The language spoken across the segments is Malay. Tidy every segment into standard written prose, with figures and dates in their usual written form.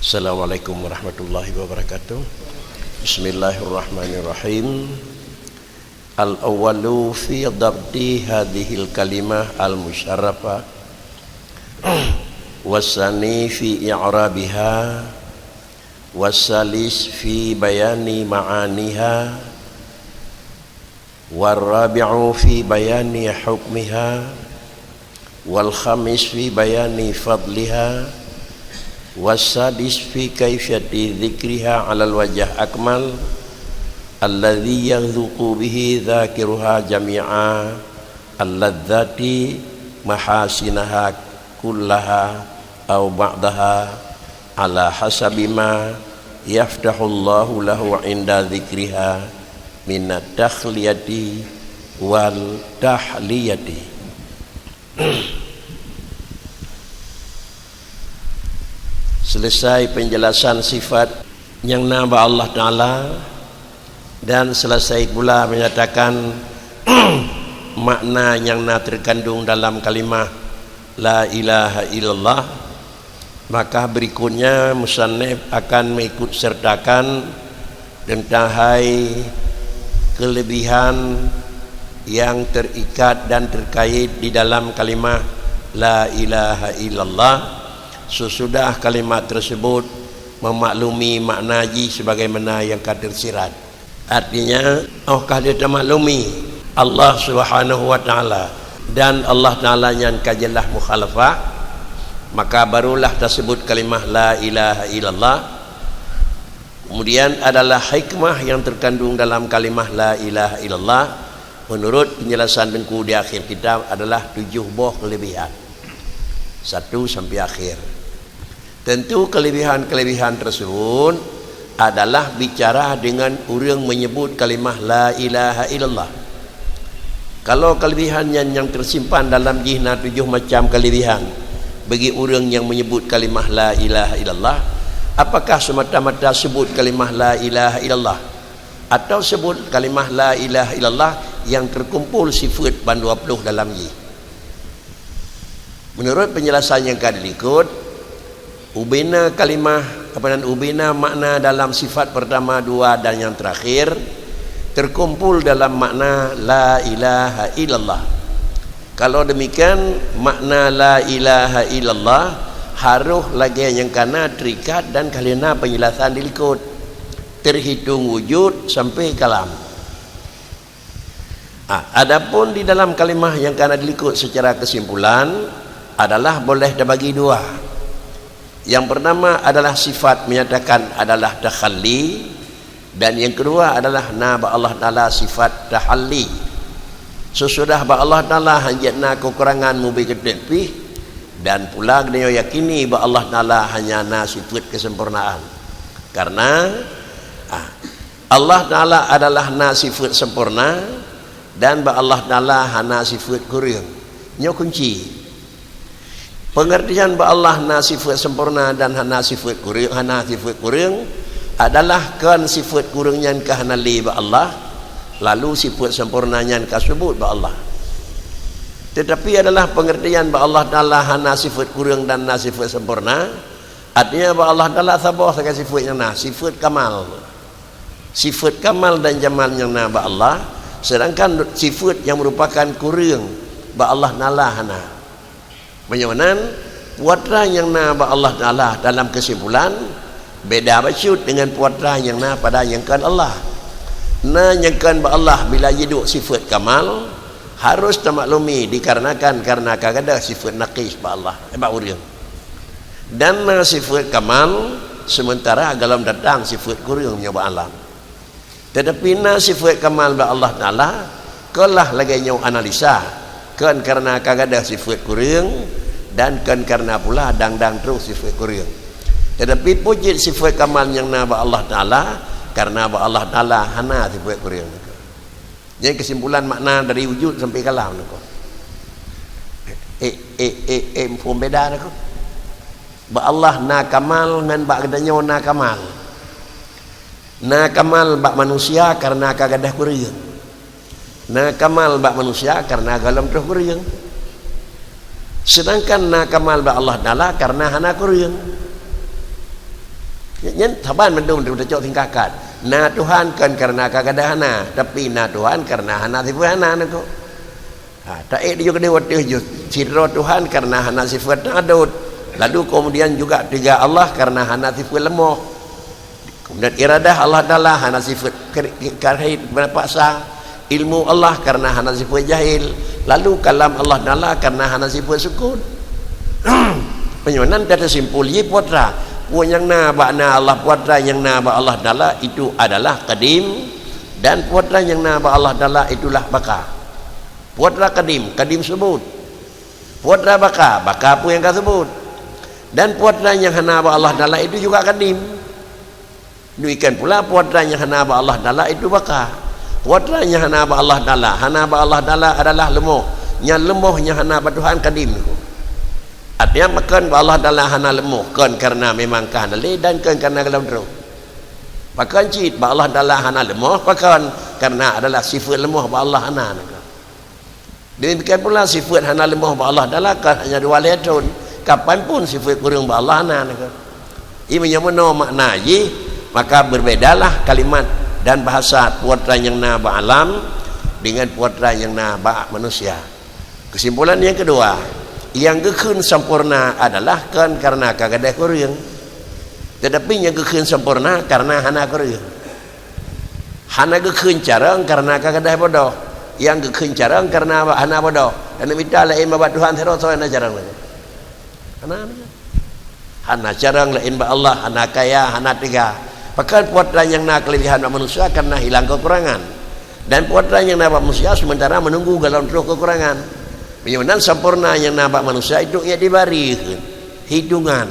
Assalamualaikum warahmatullahi wabarakatuh. Bismillahirrahmanirrahim. Al-awwalu fi dabdi hadhil kalimah al-musyarrafah wasani fi i'rabiha wasalis fi bayani ma'aniha warabi'u fi bayani hukmiha wal khamis fi bayani fadliha wasadis fi kaifiyati dzikriha 'alal wajh akmal alladhi yadhuqu bihi dzakiruha jami'a alladzati mahasinaha kullaha aw ba'daha ala hasabi ma yaftahu Allahu lahu 'inda dzikriha minat takhliyati wal tahliyati. Selesai penjelasan sifat yang nama Allah Ta'ala dan selesai pula menyatakan makna yang terkandung dalam kalimah La ilaha illallah, maka berikutnya musannif akan mengikut sertakan tentang kelebihan yang terikat dan terkait di dalam kalimah La ilaha illallah sesudah kalimat tersebut memaklumi makna haji sebagaimana yang tersirat. Artinya, dia termaklumi Allah Subhanahu wa taala dan Allah Taala yang kajelah mukhalafah, maka barulah tersebut kalimah la ilaha illallah. Kemudian adalah hikmah yang terkandung dalam kalimah la ilaha illallah menurut penjelasan dengku di akhir kitab adalah 7 buah kelebihan, 1 sampai akhir. Tentu kelebihan-kelebihan tersebut adalah bicara dengan orang menyebut kalimah la ilaha illallah. Kalau kelebihannya yang tersimpan dalam jihna 7 macam kelebihan bagi orang yang menyebut kalimah la ilaha illallah, apakah semata-mata sebut kalimah la ilaha illallah atau sebut kalimah la ilaha illallah yang terkumpul sifat ban 20 dalam jih? Menurut penjelasan yang akan diikut, ubina kalimah ubina makna dalam sifat pertama, 2 dan yang terakhir terkumpul dalam makna la ilaha illallah. Kalau demikian, makna la ilaha illallah harus lagi yang kana terikat dan kalina penjelasan diikut terhitung wujud sampai kalam. Adapun di dalam kalimah yang kana diikut secara kesimpulan adalah boleh dibagi 2. Yang pertama adalah sifat menyatakan adalah takhalli, dan yang kedua adalah nama Allah Ta'ala sifat tahalli. Sesudah Allah Ta'ala hanjatna kekurangan mubi ketepi, dan pula dia yakini bahawa Allah Ta'ala hanya sifat kesempurnaan. Karena Allah Ta'ala adalah sifat sempurna dan bahawa Allah Ta'ala hanya sifat kurang. Ini kunci. Pengertian bahawa Allah sifat sempurna dan hana sifat kurang adalah kan sifat kurangnya kahana li ba Allah, lalu sifat sempurnanya kasebut ba Allah. Tetapi adalah pengertian bahawa Allah Taala hana sifat kurang dan sifat sempurna, artinya bahawa Allah Taala sabah dengan sifatnya sifat kamal. Sifat kamal dan jamal yang ba Allah, sedangkan sifat yang merupakan kurang ba Allah Taala hana. Menyamanan puatra yang ba Allah Ta'ala dalam kesimpulan beda bacut dengan puatra yang pada yang kan Allah. Yang kan ba Allah bila hidup sifat kamal harus termaklumi dikarenakan karena kadang sifat naqis ba Allah ba urang. Dan sifat kamal sementara dalam datang sifat kurang ba Allah. Tetapi sifat kamal ba Allah Ta'ala kalah lagi nyau analisa kan karena kagada sifat kurang dan kan karena pula dang-dang terus sifat kurang. Tetapi puji sifat kamal yang ba Allah Ta'ala karena ba Allah Ta'ala hana sifat kurang. Jadi kesimpulan makna dari wujud sampai kalam nako. Beda nako. Ba Allah kamal dan ba kadanya kamal. Kamal ba manusia karena kagada kurang. Kamal bak manusia karena galam terus kurang. Sedangkan kamal bak Allah Ta'ala karena hana kurang. Nyen taban mendung dah cok tingkakan. Na Tuhan kan karena kagada hana, tapi na Tuhan karena hana sifat hana nako. Tak dia juga diwatih je. Citra Tuhan karena hana sifat adut. Lalu kemudian juga tiga Allah karena hana sifat lemah. Kemudian iradah Allah Taala hana sifat karhid berpaksa. Ilmu Allah karena hana sifat jahil. Lalu kalam Allah Taala karena hana sifat sukun. Penyenan kata simpul ye putra. Puan yang na bakna Allah putra yang na ba Allah Taala itu adalah qadim, dan putra yang na ba Allah Taala itulah baka. Putra qadim sebut. Putra baka pun yang ka sebut. Dan putra yang hana ba Allah Taala itu juga qadim. Demikian pula putra yang hana ba Allah Taala itu baka. Putra yang hana ba Allah Taala adalah lemah. Yang lemah yang hana ba Tuhan qadim. Artinya makan Allah Taala hana lemah kan karena memang kahana le dan kan karena dalam teruk. Pakan cit Allah Taala hana lemah pakan karena adalah sifat lemah Allah hana. Demikian pula sifat hana lemah Allah Taala kan hanya dua letun. Kapan pun sifat kurang Allah hana. Ini menyamano makna ye, maka berbedalah kalimat dan bahasa putra yang na ba alam dengan putra yang na ba manusia. Kesimpulan yang kedua, yang gekun sempurna adalah kan karena kagada kurang, tetapi yang gekun sempurna karena hana kurang. Hana gekun carang karena kagada bodoh, yang gekun carang karena hana bodoh. Dan minta lain babat Tuhan terus hana carang lagi. Hana carang lain ba Allah, hana kaya, hana tiga. Bahkan putra yang nak kelebihan manusia karena hilang kekurangan, dan putra yang nak manusia sementara menunggu galau terus kekurangan. Bagaimana sempurna yang nampak manusia itu ia diberi hitungan.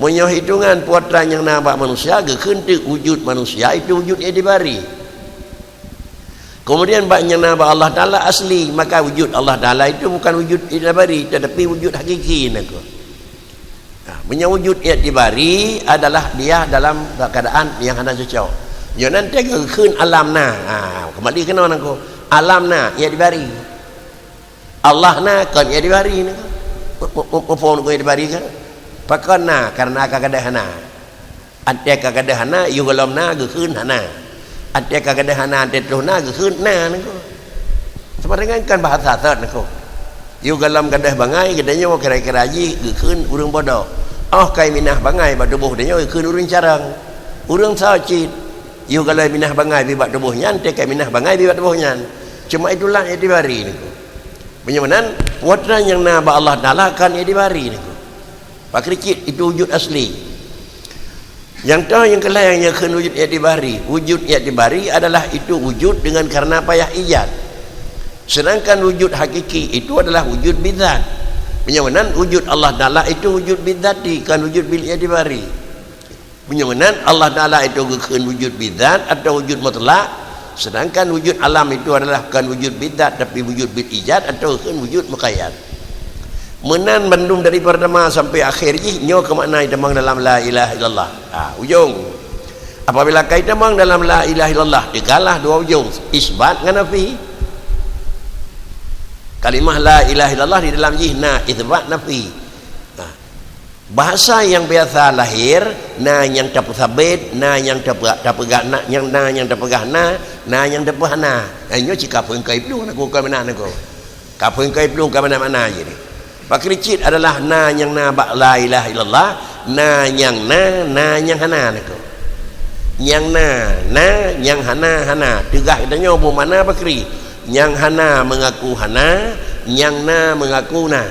Punya hitungan putra yang nampak manusia kekentik wujud manusia itu wujud ia diberi. Kemudian bak yang nampak Allah Taala asli, maka wujud Allah Taala itu bukan wujud ia diberi, tetapi wujud hakiki. Punya wujud ia diberi adalah dia dalam keadaan yang ada cocok. Jangan nanti kekun alam kembali ke mana aku? Alam na ia diberi, Allah na kan ia diberi ni. Apa nak ia diberi kan? Pakan na karena kagada hana. Ante kagada hana yugalam na gekun hana. Ante kagada hana ante tu na gekun na ni ko. Sama dengan kan bahasa sat ni ko. Yugalam gadah bangai gadanya kira-kira ji gekun urang bodoh. Kai minah bangai ba tubuh dia gekun urang carang. Urang saucit. Yugalam minah bangai bi ba tubuhnya ante kai minah bangai bi ba tubuhnya. Cuma itulah yang diberi ni. Bagaimana putra yang nama Allah Taala kan yang diberi ni. Pak Krikit itu wujud asli. Yang tahu yang kelain yang kena wujud yang diberi. Wujud yang diberi adalah itu wujud dengan karena payah ijad. Sedangkan wujud hakiki itu adalah wujud bidzat. Bagaimana wujud Allah Taala itu wujud bidzati, kan wujud bil yang diberi. Bagaimana Allah Taala itu bukan wujud bidzat atau wujud mutlak. Sedangkan wujud alam itu adalah bukan wujud bidat tapi wujud bil ijad atau bukan wujud muqayyad. Menan bandung dari pertama sampai akhir ni nyo ke makna demang dalam la ilaha illallah. Ujung. Apabila kait demang dalam la ilaha illallah dikalah dua ujung, isbat dengan nafi. Kalimah la ilaha illallah di dalam jihna isbat nafi. Bahasa yang biasa lahir na yang tapusabit na yang tapegah na yang tapegah na yang tapegah na anyo cika pun kai plung aku ka mana aku ka pun kai plung ka mana je ni Pak Kricit adalah na yang na ba la ilaha illallah na yang hana aku yang na yang hana tegah danyo bu mana Bakri yang hana mengaku hana yang na mengaku na.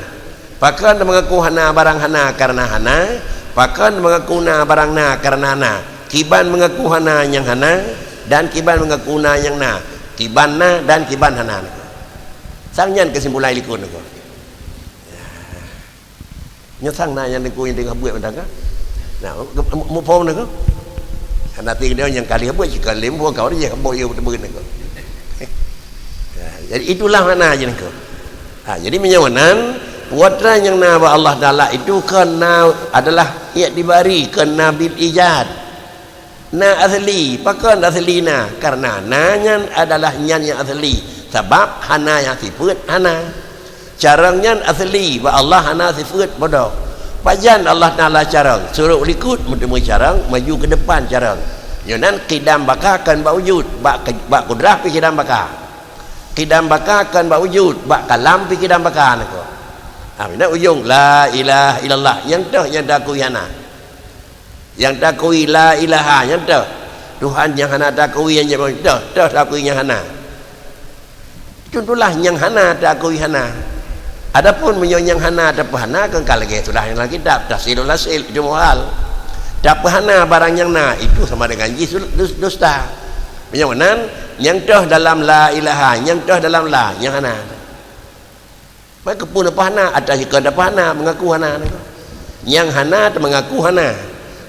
Pakan mengaku hana barang hana karena hana, pakan mengaku na barang na karena na. Kiban mengaku hana yang hana dan kiban mengaku na yang na. Kiban na dan kiban hana. Sangnya kesimpulan likun aku. Nyosang na yang aku yang tengah buat macam kan. Nah, mu pom aku. Nanti dia yang kali buat jika lembu kau dia kau yo terbun aku. Jadi itulah mana aja aku. Jadi menyawanan putra yang nama Allah Taala itu kena adalah ia diberi kena bil ijad na asli pakan asli na karena nanya adalah nyan yang asli sebab hana yang sifat hana carangnya asli ba Allah hana sifat bodoh pajan Allah Ta'ala carang suruh likut bertemu carang maju ke depan carang yunan qidam baka akan wujud bak kudrah pi qidam baka qidam baka akan wujud bak kalam pi qidam baka nako mina ujung la ilaha illallah yang dah yang dakui hana yang dakui la ilaha yang dah Tuhan yang hana dakui yang dah dakui yang hana contohlah yang hana dakui hana. Adapun menyonyang hana dapat hana kan lagi sudah yang lagi kitab tahsilul hasil itu muhal. Dapat hana barang yang na itu sama dengan dusta. Menyonan yang dah dalam la ilaha, yang dah dalam la yang hana. Maka pun apa hana ada jika dapat hana mengaku hana. Yang hana mengaku hana.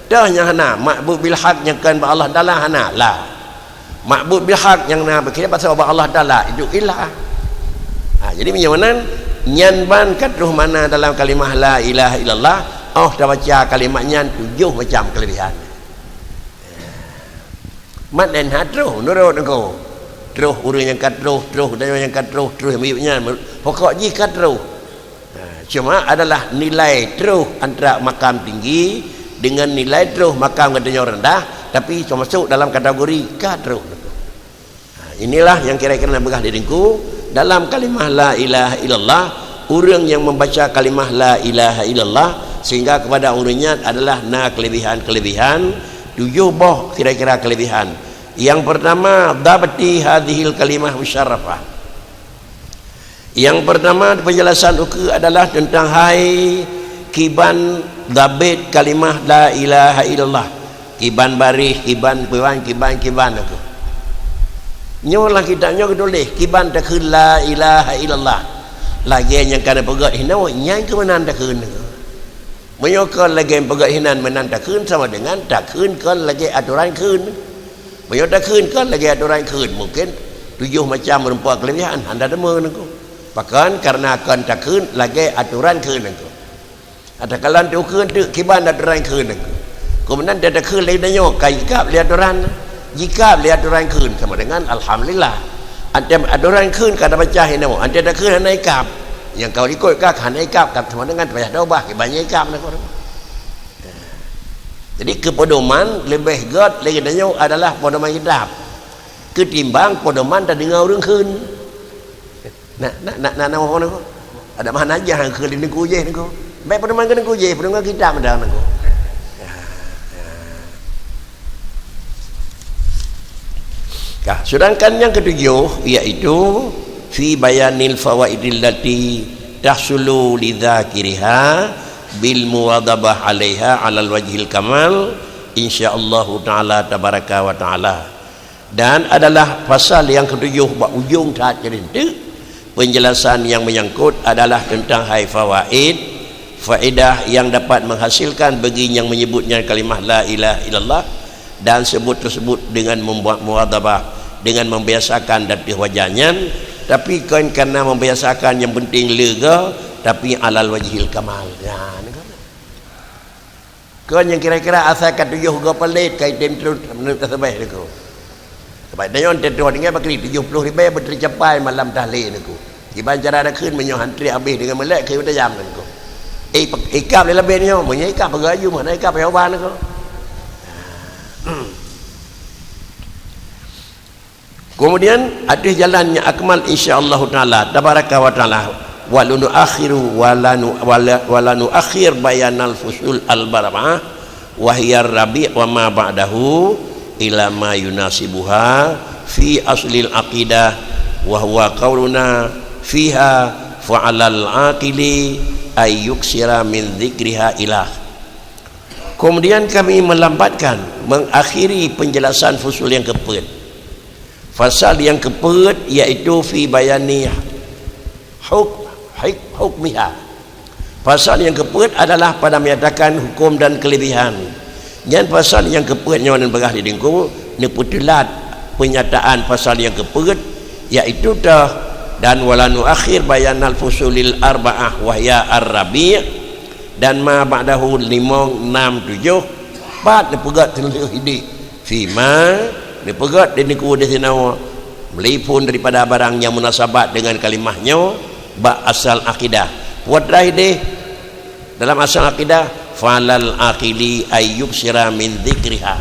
Dah yang hana ma'bud bil haq yang kan Allah dalam hana la. Ma'bud bil haq yang na berkira pasal Allah dalam itu ilah. Jadi menyonan nyanban kadruh mana dalam kalimah la ilaha illallah dah baca kalimatnya 7 macam kelebihan mat dan hadruh nurut engkau terus urang yang kadruh terus dan yang kadruh terus miripnya pokok ji kadruh cuma adalah nilai terus antara makam tinggi dengan nilai terus makam katanya rendah tapi masuk dalam kategori kadruh. Inilah yang kira-kira nak begah diriku dalam kalimah la ilaha illallah orang yang membaca kalimah la ilaha illallah sehingga kepada orangnya adalah kelebihan-kelebihan 7 boh kira-kira kelebihan. Yang pertama dabati hadhil kalimah musyarrafah. Yang pertama penjelasan uku adalah tentang hai kiban dabit kalimah la ilaha illallah kiban barih kiban kiban aku nyolah kitabnya tulis kiban tak la ilaha illallah lagi yang kana pegat hinau nyai ke menan tak keun menyokon lagi pegat hinan menan tak keun sama dengan tak keun kan lagi aturan keun menyok tak keun kan lagi aturan keun mungkin 7 macam merupakan kelebihan anda demo nengko bahkan karena akan tak keun lagi aturan keun nengko ada kalan tu keun tu kiban aturan keun nengko kemudian dia tak keun lagi nyok kai kap lihat aturan jika lihat aturan keun sama dengan alhamdulillah anda aturan keun kada baca hinau anda tak keun naik kap yang kau ikut kah naik kap sama dengan payah dobah banyak kap nak. Jadi kepedoman lebih god lagi danyo adalah pedoman hidup ketimbang pedoman tak dengar orang keun nak ada mana aja hang keun ni ku je ni ku baik pedoman kan ku je pedoman kita mendak nak. Sedangkan yang ketujuh iaitu fi bayanil fawaidil lati tahsulu lidzakiriha bil muwadabah 'alaiha 'alal wajhil kamal insyaallah taala tabaraka wa taala. Dan adalah pasal yang ketujuh bab ujung saat cerita penjelasan yang menyangkut adalah tentang hai fawaid faedah yang dapat menghasilkan bagi yang menyebutnya kalimah la ilaha illallah dan sebut tersebut dengan membuat muwadabah dengan membiasakan dari wajahnya tapi kan karena membiasakan yang penting lega tapi alal wajhil kamal kan yang kira-kira asal kat 7 go pelit kai dem terus menurut tasbih niku sebab dayon tetu dengan bakri 70 ribu bertercapai malam tahlil niku iban cara ada keun menyo hantri habis dengan melek ke jam niku ikap lebih nyo menyo ikap bagayu mana ikap yawan niku. Kemudian ada jalannya akmal insyaallah taala tabaraka wa taala walanu akhiru walanu akhir bayanal fusul al-barabah wa hiya rabi' wa ma ba'dahu ila ma yunasibuha fi aslil aqidah wa huwa qauluna fiha fa'alal aqili ay yuksira min dzikriha ilah. Kemudian kami melambatkan mengakhiri penjelasan fusul yang keempat. Fasal yang keempat iaitu fi bayani hukmiha. Pasal yang keempat adalah pada menyatakan hukum dan kelebihan. Dan pasal yang keempat yang berah di dengku ni putulat penyataan pasal yang keempat iaitu dah dan walanu akhir bayanal fusulil arba'ah wahya ar-rabi' dan ma ba'dahu 5 6 7 pat ni pegat tenulis hidup fima ni pegat dia niku di sinawa melipun daripada barang yang munasabat dengan kalimahnya ba asal akidah buat rai deh dalam asal akidah, falal aqili ayyub sira min dzikriha.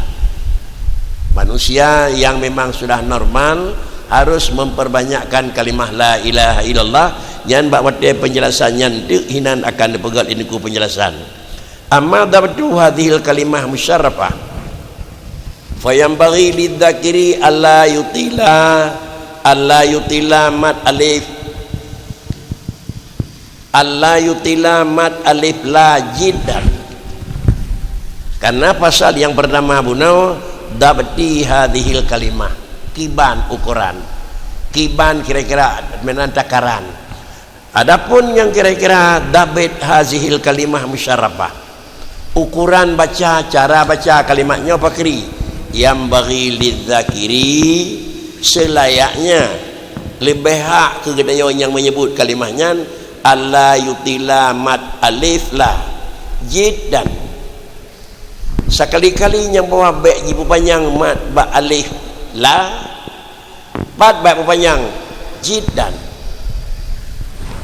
Manusia yang memang sudah normal harus memperbanyakkan kalimah la ilaha illallah. Nyan bak wate penjelasan nyan dik hinan akan dipegal ini ku penjelasan. Amma dabtu hadhil kalimah musyarrafah fayambaghi lidzakiri alla yutila mat alif la jiddan. Karena pasal yang pertama bunau dabti hadhil kalimah, kiban ukuran, kiban kira-kira menantakaran. Adapun yang kira-kira dabit hazihil kalimah musyarrafah, ukuran baca, cara baca kalimatnya pakri, yang bagi lidzakiri selayaknya lebih hak kegedayan yang menyebut kalimahnya alla yutila mat alif la jiddan. Sekali-kali yang bawa baik jibu panjang mat ba alif la, pat baik panjang jiddan.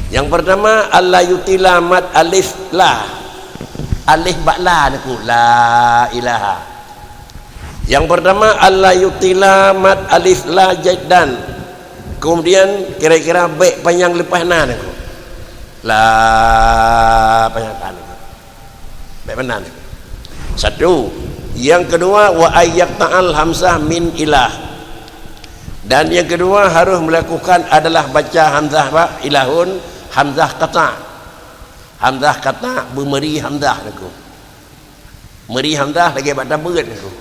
Yang pertama alla yutila mat alif la, alif ba la niku la ilaha. Yang pertama alla yutila mat alif la jiddan. Kemudian kira-kira baik panjang lepas na niku la panjang niku baik benar niku. Satu. Yang kedua wa ayyak ta'al hamzah min ilah. Dan yang kedua harus melakukan adalah baca hamzah ba ilahun, hamzah qata'. Hamzah qata' bermeri hamzah niku. Meri hamzah lagi baca beut niku.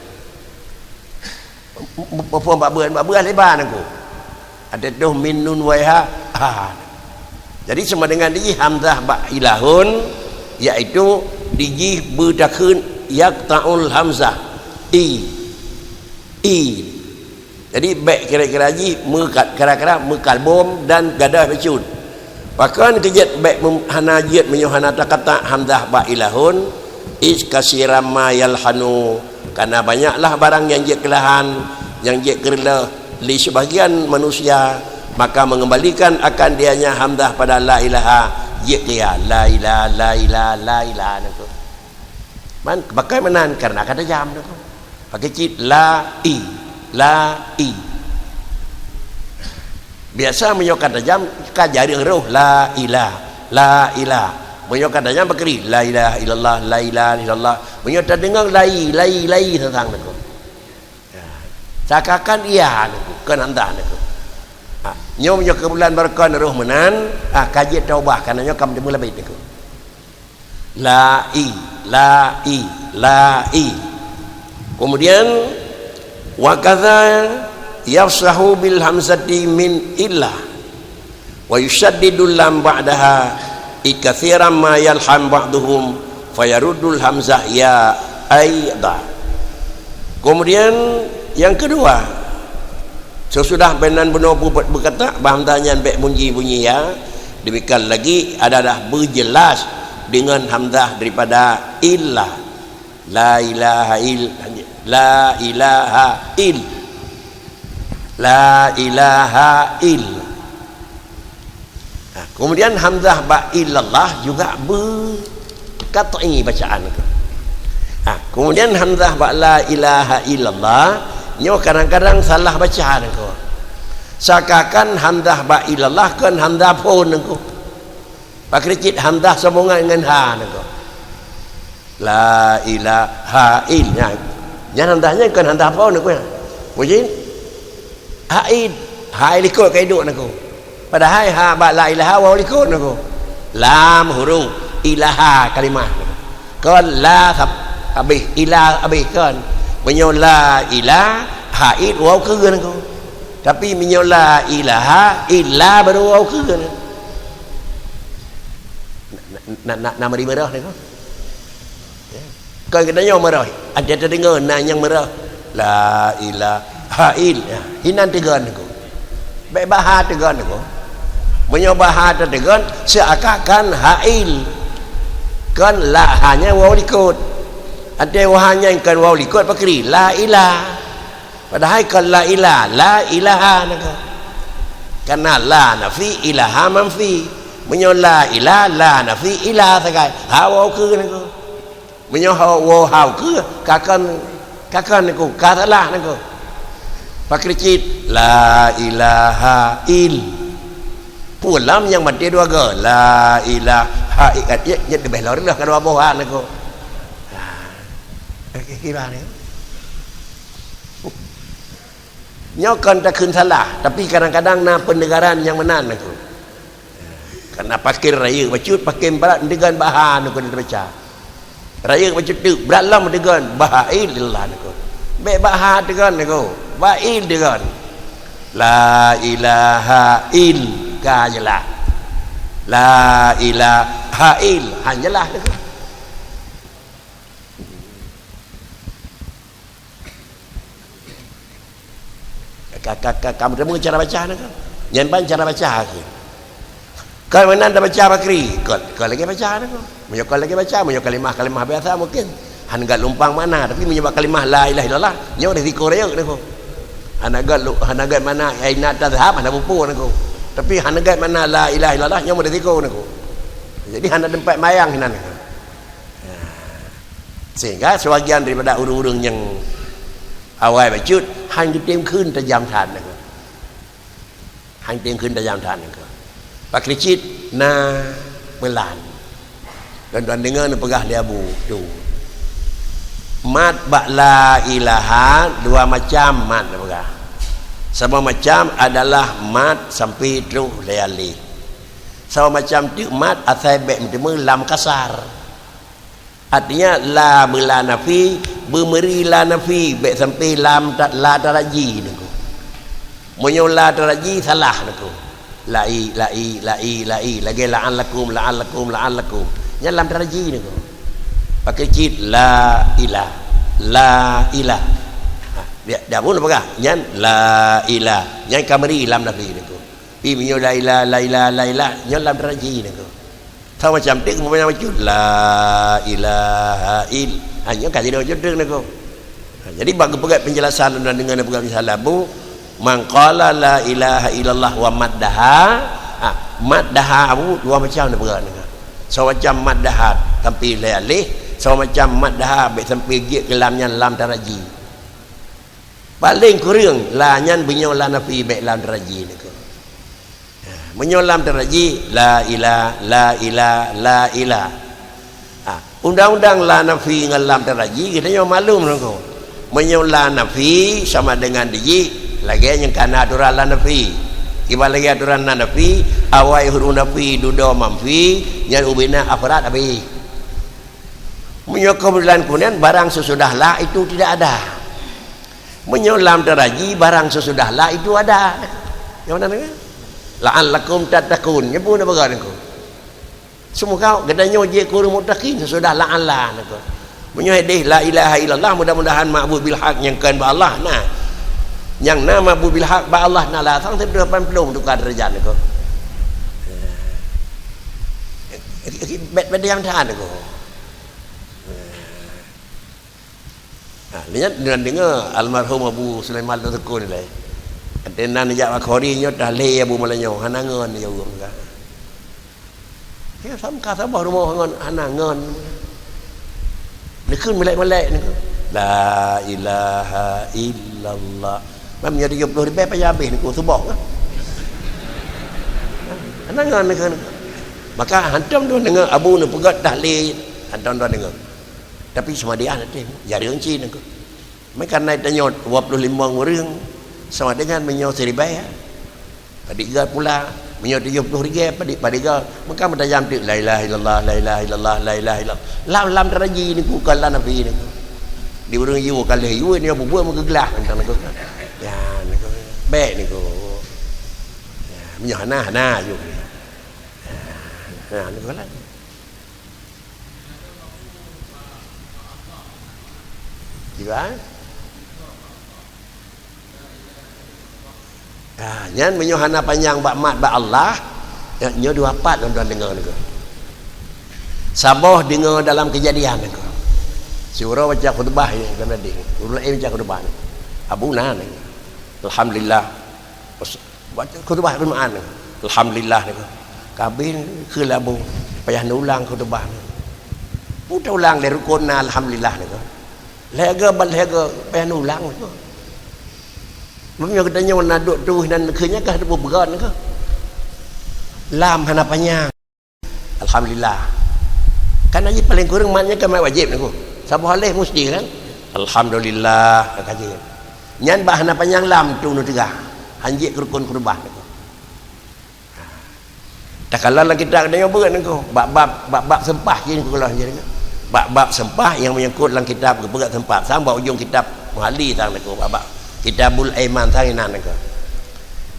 Apa bak beut lebar niku. Ada tu min nun wa ha. Jadi sama dengan di hamzah ba ilahun, iaitu diji berdakhun yaqta'ul hamzah i. Jadi baik kira-kira ji mekat kira-kira mekalbom dan gadah becun. Bahkan kejat baik hana jid menyuhana kata hamzah ba ilahun is kasirama yalhanu, karena banyaklah barang yang jid kelahan, yang jid kerela li sebahagian manusia, maka mengembalikan akan dianya hamzah pada la ilaha jid dia la ilaha la ilaha la ilaha niku. Man pakai menan karena kata jam niku. Pakai cit la i. Biasa menyok kata jam kajari roh la ilah. Menyok kata jam pakri la ilaha illallah la ilaha illallah. Menyok tak dengar lai tentang niku. Ya. Cakakan iya niku kan anda niku. Nyo menyok ke bulan berkon roh menan, kaji taubah karena nyo kam dimula bait niku. La i. Kemudian wa kadza yafsahu bil hamzati min illah wa yushaddidu lam ba'daha ikathiran ma yalham ba'duhum fayaruddul hamzah ya aida. Kemudian yang kedua, sesudah benan benar berkata bahamdanya baik bunyi ya, demikian lagi adalah berjelas dengan hamzah daripada illah, la ilaha il, la ilaha il, la ilaha il. Nah, kemudian hamzah ba illallah juga berqat'i bacaan itu. Nah, kemudian hamzah ba la ilaha illallah nyo kadang-kadang salah bacaan itu. Sakakan hamzah ba illallah kan hamzah pun itu. Pakai cit hamzah sambungan dengan ha niku. La ilaha illa. Yang hamzahnya kan hamzah apa niku ya? Wujin? Haid, hai likut ke hidup niku. Padahal ha ba la ilaha wa likut niku. Lam huruf ilaha kalimah. Kan la habis ilah habis kan. Menyo la ilah haid wa ke niku. Tapi menyo la ilaha illa baru wa ke niku. Nak meri merah ni kan. Kau kena yang merah. Ada terdengar nak yang merah. La ilaha illallah. Hinan tegan ni ko. Baik bahar tegan ni ko. Menyobah tegan seakan hail. Kan la hanya waw likut. Ada wahanya kan waw likut pakri la ilah. Padahal kan la ilah, la ilaha ni ko. Karena la nafi ilaha manfi. menyo la ilah la nafi ilah sakai hawa ke niku menyo hawa hau ke kakan niku katalah niku pakricit la ilaha il pulam yang mati dua ke la ilaha il ya lebih lor lah kedua bawah niku kira ni nyokan tak kun salah tapi kadang-kadang na pendengaran yang menan niku karena pakir raya bacut pakir barat dengan bahan niku dibaca raya bacut tu beralam dengan bahail lillah niku baik bahar dengan niku bail dengan la ilaha il kajalah la ilaha il hanyalah niku kamu demo cara baca niku nyen ban cara baca ke kalau mana anda baca bakri kalau lagi baca niku menyokal lagi baca menyokal kalimah biasa mungkin han gat lumpang mana tapi menyebab kalimah la ilaha illallah nyo dah zikir raya niku hanagat mana aina tadhhab hana pupu niku tapi hanagat mana la ilaha illallah nyo dah zikir niku jadi hana tempat mayang hinan niku sehingga sebagian daripada urung-urung yang awal bacut hang ditem khun ta jam than niku hang tem khun ta jam than niku pak licit na melan dan dengar pegah dia abu tu mat ba la ilaha dua macam mat pegah sama macam adalah mat sampai terus leali sama macam tu mat asai bek mendemu lam kasar artinya la bela nafi bermeri la nafi bek sampai lam tak la taraji niku monyo la taraji salah niku lai lagi la'allakum nya lam taraji niku pakai cit la ilah dia pun apa nyan la ilah nyan kamari lam nafi niku pi monyo la ilah nya lam taraji niku sama macam tik macam la ilaha il hanya kaji dia macam niku jadi bagi pegat penjelasan dan dengan pegat misalah bu mangqala la ilaha illallah wa maddaha maddaha abu dua macam ni pegat niku so macam maddaha sampai lealih so macam maddaha baik sampai gig kelamnya lam taraji paling kurang la nyan bunyo la nafi baik lam taraji niku menyolam teraji la ilah undang-undang la nafi dengan lam teraji kita nyo maklum niku menyolam nafi sama dengan diji lagi yang kana aturan la nafi iba lagi aturan la nafi awai huruf nafi dudo mamfi yang ubina afrad abi menyolam kemudian barang sesudah la itu tidak ada menyolam teraji barang sesudah la itu ada yang mana ni la'allakum tattaqun nya pun apa niku semua kau gadanyo je kurung muttaqin sesudah la'alla niku menyedih la ilaha illallah mudah-mudahan ma'bud bil haq yang kan ba Allah nah yang nama ma'bud bil haq ba Allah nah la sang 80 tukar derajat niku bet yang tahan niku lihat dengan dengar almarhum Abu Sulaiman Tukun ni tenan jak akhori nyo dah le abu malanyo hanangon yo enggak ya sam ka sabah rumah ngon hanangon nikun melek-melek niku la ilaha illallah mam nya 70 ribu payah habis niku subuh hanangon niku maka hantam tu dengan abu ni pegat dah le hantam tu dengan tapi semua dia ada jadi unci niku mereka naik tanya 25 orang sama dengan menyo seribai padiga pula menyo 70 ringgit padiga maka mentajam tu la ilaha illallah lam taraji ni bukan la nafi ni di urang yu kali yu ni bubuh menggelah tentang niku ya niku baik niku ya menyo hana yu ya niku lah juga nyan menyohana panjang bak mat bak Allah nyo 24 tuan-tuan dengar niku sabah dengar dalam kejadian niku surah baca khutbah ni kan tadi ulai baca khutbah ni Abu Nan alhamdulillah baca khutbah bermaan alhamdulillah niku kabinคือละบุpayah ulang khutbah putar ulang dari rukun alhamdulillah ni ko lega bal lega payah ulang ni ko memang katanya nak duk tu dan akhirnya kah ada berat ni ko lam hanapannya alhamdulillah kan aja paling kurang maknya kan wajib ni ko sabah leh mesti kan alhamdulillah kata nyan bah hanapannya lam tu nu tegah hanjik rukun khutbah ni ko tak kalah kita dengan berat ni ko bab sempah je ni ko kalau jadi bab sempah yang menyangkut dalam kitab berat sempah sampai ujung kitab muhalli tang ni ko bab kitabul aiman tang inan ni ko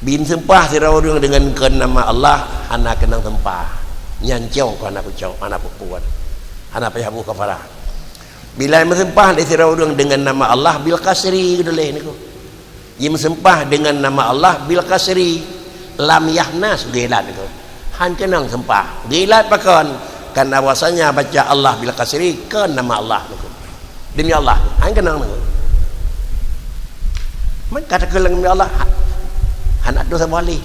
bin sempah sira orang dengan nama Allah ana kenang sempah nyancong ko anak ucau anak puan anak payah bu kafarah bila mesempah di sira orang dengan nama Allah bil kasri geduleh ni ko ye mesempah dengan nama Allah bil kasri lam yahnas gelat ni ko han kenang sempah gelat pakon kan awasanya baca Allah bil kasri ke nama Allah ni ko demi Allah han kenang ni ko man kata kelang demi Allah anak dosa balik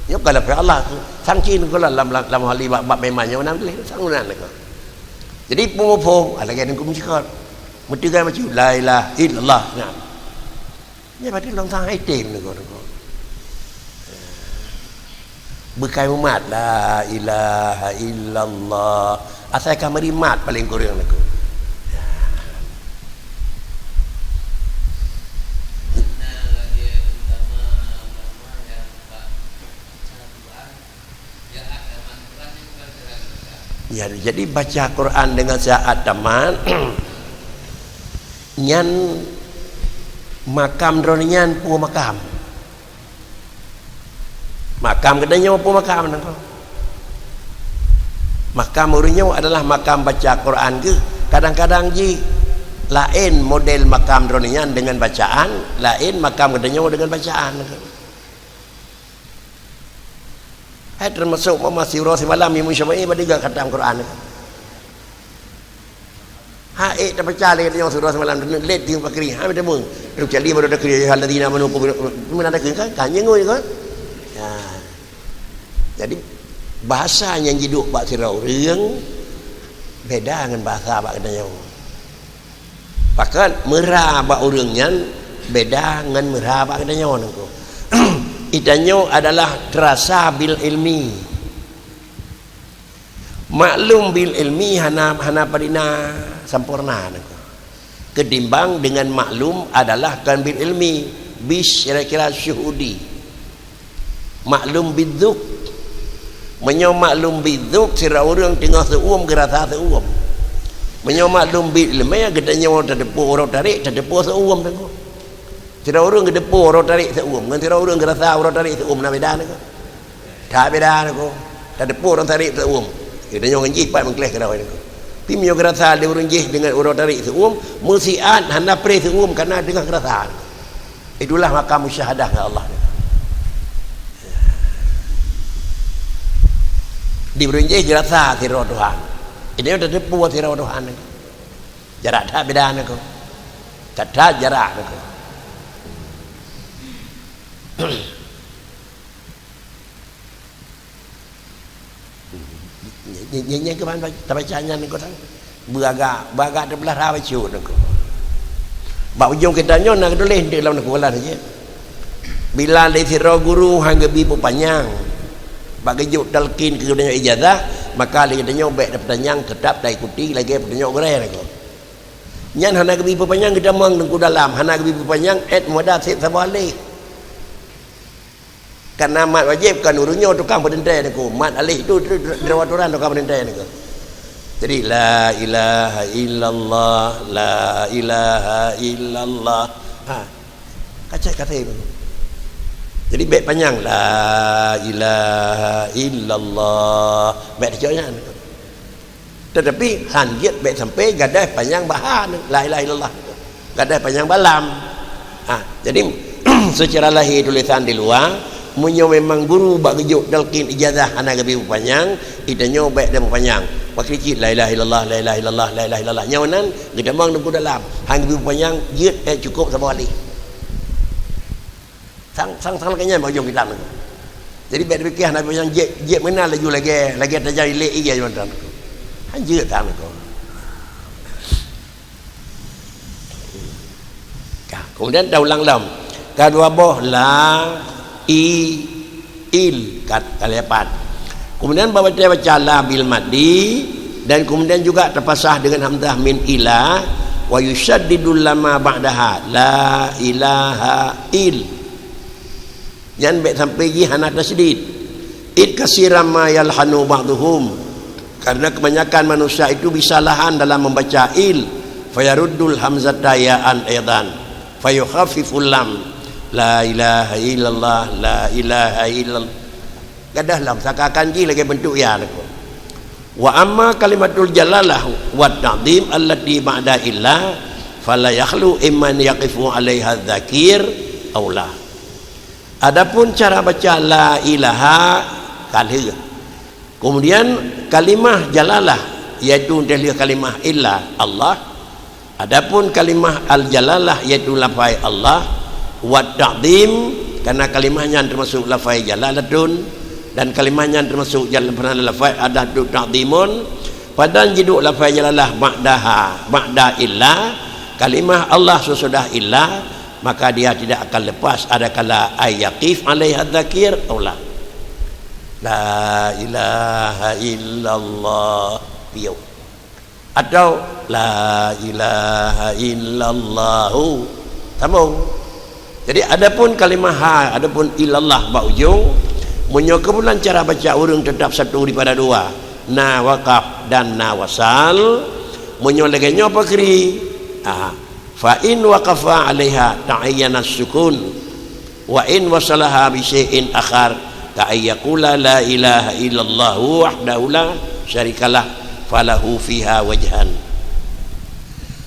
yo kalau pe Allah sang chin ko lam hali bab memangnya nang leh sang unan ko jadi pung ada kan kum cikot mesti kan macam la ilaha illallah nah ni berarti long sang ai tem ni ko bekai umat la ilaha illallah asal kamari mat paling kurang ni ko ya jadi baca Quran dengan saat taman nyan makam dronian pu makam kedanya pu makam nang makam urunyo adalah makam baca Quran ke kadang-kadang ji lain model makam dronian dengan bacaan lain makam kedanya dengan bacaan termasuk mama sirah semalam yang musyabai badiga khatam Quran tak baca lagi yang surah semalam let ting pakri ha betul duk cali baru dak kriya haladina manuku mana ada kan nyengoi kan ya jadi bahasa yang jiduk bak sirah orang beda dengan bahasa bak kedanya bahkan merah bak orangnya beda dengan merah bak kedanya nangko idanyo adalah terasa bil ilmi maklum bil ilmi hana padina sempurna ketimbang dengan maklum adalah kan bil ilmi bis kira-kira syuhudi maklum bidzuk menyo maklum bidzuk sira orang tengah seuum gerasa seuum menyo maklum bil ilmi gedanya orang terdepu orang tarik terdepu seuum tengok tidak orang kedepu orang tarik seum kan tidak orang kerasa orang tarik seum nak beda ni ko tak beda ni ko tak depu orang tarik seum kita nyong jih pat mengkeleh kerau ni ko pi mio kerasa dia orang jih dengan orang tarik seum musiat handa pre seum karena dengan kerasa itulah makam musyahadah dengan Allah di orang jih kerasa sira Tuhan ini ada depu sira Tuhan ni jarak tak beda ni ko tak jarak ni ko nyanyi ke mana bacanya ni kau tahu beragak terbelah rawa ciut ni kau bak ujung kita nyon nak tulis di dalam nak kuala saja bila lesiro guru hangga bibu panjang bak gejuk talqin ke dunia ijazah maka li kita nyon baik dapat panjang tetap dah ikuti lagi penyo gerai ni kau nyan hana ke bibu panjang kita meng nengku dalam hana ke bibu panjang mudah set sabalik karena mat wajib kan urunnya tukang pendentai ni ko mat alih itu rawaturan tukang pendentai ni ko jadi la ilaha illallah la ilaha illallah kata itu jadi baik panjang la ilaha illallah baik dicoknya tetapi hanjit baik sampai gadai panjang bahan la ilaha illallah gadai panjang balam jadi secara lahir tulisan di luar munyo memang guru bak gejuk dalkin ijazah anak gabi panjang itanyo baik dan panjang pakri cit la ilaha illallah la ilaha illallah la ilaha illallah nyawanan gedamang nunggu dalam hang gabi panjang jeut cukup sama ali sang kanya bajong kita Jadi baik fikih Nabi yang je menal lagi terjadi lek iya tuan aku. Hanje tak aku. Kemudian dah ulang lam. Kedua boh la il kaliapan. Kemudian baca la bil madi dan kemudian juga terpasah dengan hamzah min ila wa yushaddidul lama ba'daha la ilaha il. Jangan baik sampai ji hana tasdid. Id kasiran ma yalhanu ba'dhum. Karena kebanyakan manusia itu bisalahan dalam membaca il fayaruddul hamzata ya'an aidan fayukhaffiful lam la ilaha illallah la ilaha illallah gadah lam sakakan ji lagi bentuk ya lagu. Wa amma kalimatul jalalah wa ta'zim allati ba'da illa fala yakhlu imman yaqifu 'alaiha dzakir aw la. Adapun cara baca la ilaha kalih. Kemudian kalimah jalalah iaitu dari kalimah illa Allah. Adapun kalimah al-jalalah iaitu lafaz Allah wa ta'zim karena kalimahnya termasuk lafaz jalalatun dan kalimahnya termasuk lafaz ada ta'zimun. Padahal jiduk lafaz jalalah ba'da illa kalimah Allah sesudah illa maka dia tidak akan lepas ada kala ayaqif alaiha dzakir atau la ilaha illallah piau atau la ilaha illallah sambung. Jadi adapun kalimah ha adapun illallah ba ujung munyo kebulan cara baca urang tetap satu daripada dua na waqaf dan na wasal munyo lagi nyo pakri fa in waqafa 'alaiha ta'ayyana as-sukun wa in wasalaha bi syai'in akhar ta'ayyaqula la ilaha illallah wahdahu la syarikalah falahu fiha wajhan.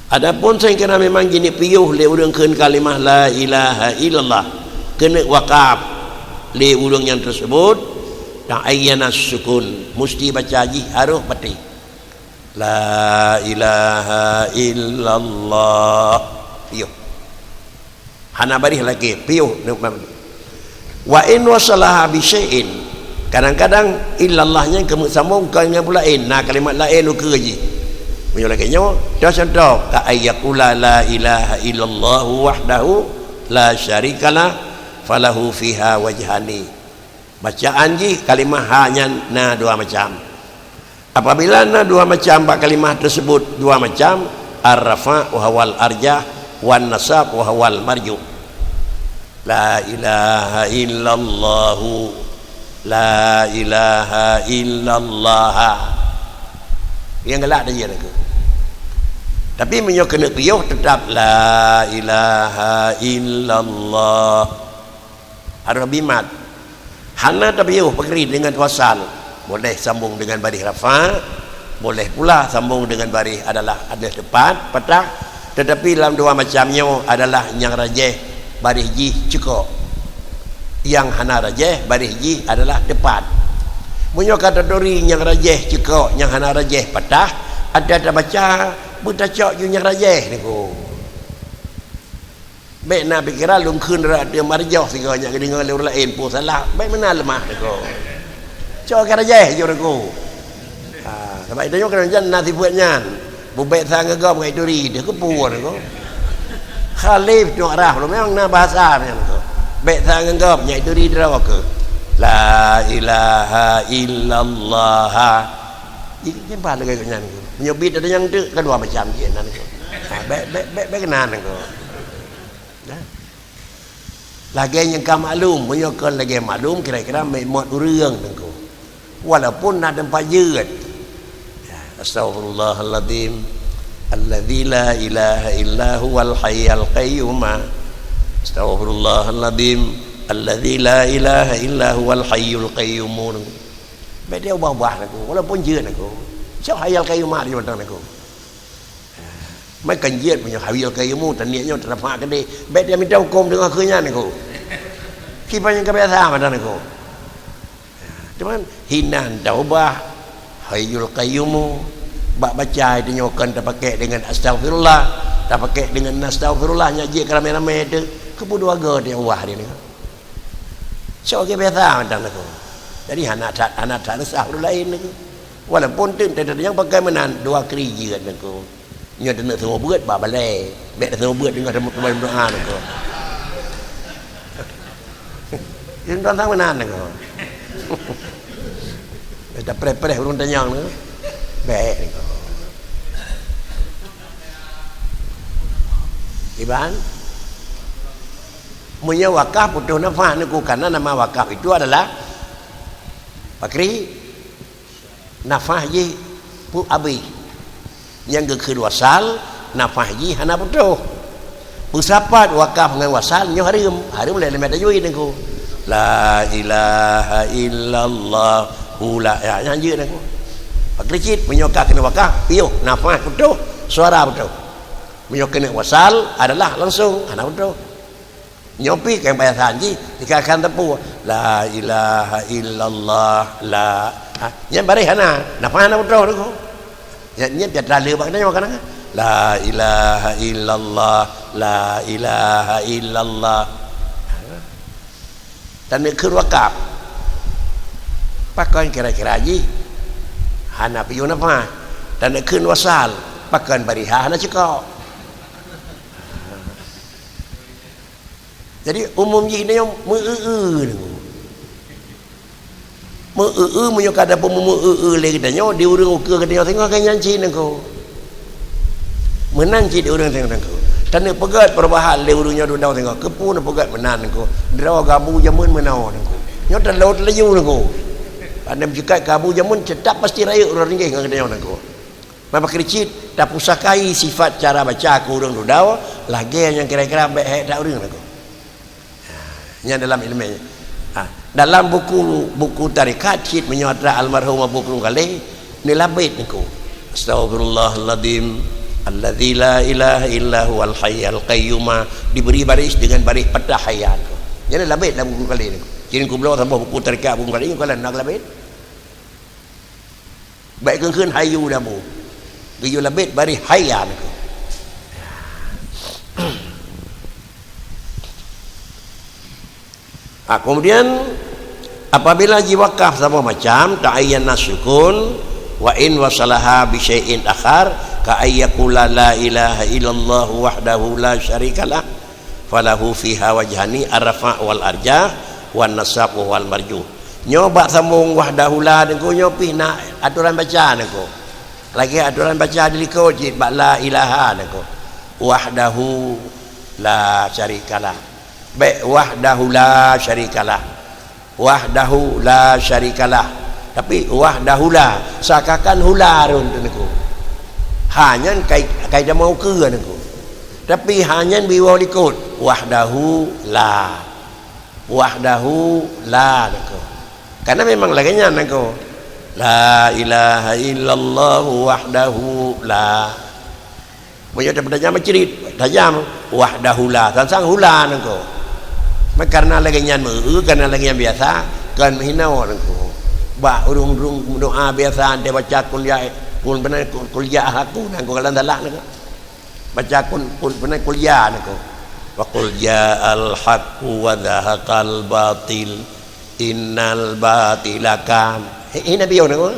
Adapun saya kena memang gini piyuh le urang keun kalimah la ilaha illallah kena waqaf le urang yang tersebut ta'ayyana as-sukun mesti baca haji haruf pati la ilaha illallah piuh hana barih lagi piuh wa in wasalaha bi syai'in kadang-kadang illallahnya kamu sambung dengan pula in nah kalimat lain luka je punya lagi nyo contoh ka ayyakula la ilaha illallah wahdahu la syarikalah falahu fiha wajhani bacaan ji kalimah hanya na dua macam. Apabila na dua macam kalimah tersebut dua macam ar-rafa wa hawal arjah wan nasab wa hawal marju. La ilaha illallah la ilaha illallah yang gelak dia aku. Tapi menyo kena piuh tetap la ilaha illallah arabimat hana tabiuh pekeri dengan wasal boleh sambung dengan baris rafa boleh pula sambung dengan baris adalah ada tepat patah tetapi dalam dua macamnya adalah yang rajih baris ji cukup yang hana rajih baris ji adalah tepat punya kategori yang rajih cukup yang hana rajih patah ada baca buta cok yang rajih ni ko baik nak pikiran lung khun ra dia marjah segala dengan orang lain pun salah baik mana lemah ni ko cho cái dễ cho nó cô vậy đó cái dân là thì vượt nhàn bố bệ sang cái gom ngày tôi đi để có bùa này có khá lép cho ra nó mấy ông na ba sa này có bệ sang cái gom ngày tôi đi ra vào cửa la ilaha illallah cái ba là cái nhàn nhiều biết ở đây nhang trước cái đoàn mà chạm chuyện này bệ cái nan này có là cái yang kamalum punya kan lagi malum kira-kira memot urang nengko walaupun ada tempatยืด Astaghfirullahaladzim alladzi la ilaha illa huwal hayyul qayyum Astaghfirullahaladzim alladzi la ilaha illa huwal hayyul qayyum baik dia ubah-ubah nengko walaupunยืดnengko siapa hayyul qayyum di mana nengko mấy cần giết mà hãy yêu cây mu tận niệm nhau tập hạ cái đi bé đem mình trâu côm đừng có khơi nha này cô khi bao nhiêu cái bé tha mà ra này cô cuman hinan tauba hayyul qayyum baca itu nyo kan pakai dengan astagfirullah tak pakai dengan astagfirullah nya je kerame-rame itu kepu dua ge dia wah dia ni so ke biasa macam tu. Jadi anak tak resah orang lain tu. Walaupun tu tak ada yang pakai menan 2 kerja tu. Nya nak semua berat ba balai. Baik semua berat dengan semua doa tu. Yang tentang menan tu. Dah prepare urang tanyang tu. Baik tu. Iban punya wakaf putus nafas niku karena nama wakaf itu adalah pakri nafas ji pu abi yang kekhir wasal nafas ji hana putus pusapat wakaf dengan wasal nyo harum le lemah tajwid niku la ilaha illallah la ya nyanyi niku pakri cit menyokak kena wakaf piuh nafas putus suara putus menyokak wasal adalah langsung hana putus nyopi kayak bahasa haji dikatakan tepu la ilaha illallah la nya bari hana napa hana betul tu nya tiada le bak nanya makan la ilaha illallah la ilaha illallah dan keur wakaf pakai kira-kira haji hana piyu napa dan keur wasal pakai bari hana cekok. Jadi umumnya ini yang menyo kada pun le katanya di urang ukur katanya tengok kan nyanci nangko menanci di urang tengok nangko dan pegat perubahan le urangnya dudau tengok kepun pegat menan nangko draw gabu jamun menau nangko nyo laut leju nangko anda berjikat gabu jamun cetak pasti raya urang ringgih katanya nangko mama kericit dah pusakai sifat cara baca ku urang dudau lagi yang kira-kira baik dak urang nangko dalam ilmunya dalam buku tarikat cit menyuatra almarhum Abu Bakar kali ni labait niku astagfirullahaladzim alladzi la ilaha illa huwal hayyul qayyum diberi baris dengan baris pedah hayat jadi labait dalam buku kali niku jadi ku belau tambah buku tarikat buku kali kalau nak labait baik keun hayu dah bu biyu labait baris hayat niku kemudian apabila jiwakaf sama macam ta'ayyan nasukun wa in wasalaha bi syai'in akhar ka ayyakula la ilaha illallah wahdahu la syarikalah falahu fiha wajhani arfa wal arjah wan nasab wal marjuh nyoba sambung wahdahu la niku nyopi nak aturan baca niku lagi aturan baca diliko jid ba la ilaha niku wahdahu la syarikalah baik wahdahu la syarikalah wahdahu la syarikalah tapi wahdahu la sakakan hularun niku hanya kai dah mau ke niku tapi hanya biwa likut wahdahu la niku karena memang laginya niku la ilaha illallah wahdahu la punya tajam cerit tajam wahdahu la sang hula niku karena lagi yang karena lagi yang biasa kan hinau nangku ba urung doa biasa ante baca kuliah kun benar kuliah aku nangku kalan dalak nangku baca kun benar kuliah nangku wa qul ja'al haqqu wa dhahaqal batil innal batila kan ini nabi yo nangku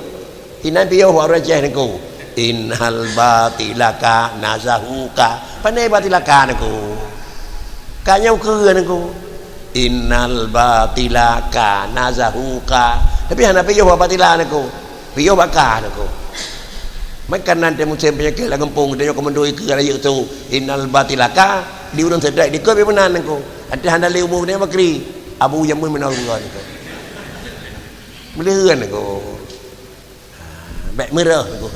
ini nabi yo wa rajah nangku innal batila ka nazahuka pandai batila ka nangku kanyau ke nangku innal batila kana zahuka tapi hana piyo batila niku piyo baka niku makan nanti musim penyakit la gempung dia komandoi ke raya tu innal batila ka di urang sedai di ko be menan niku ada hana le umur dia bakri abu jamun menau niku meleun niku baik merah niku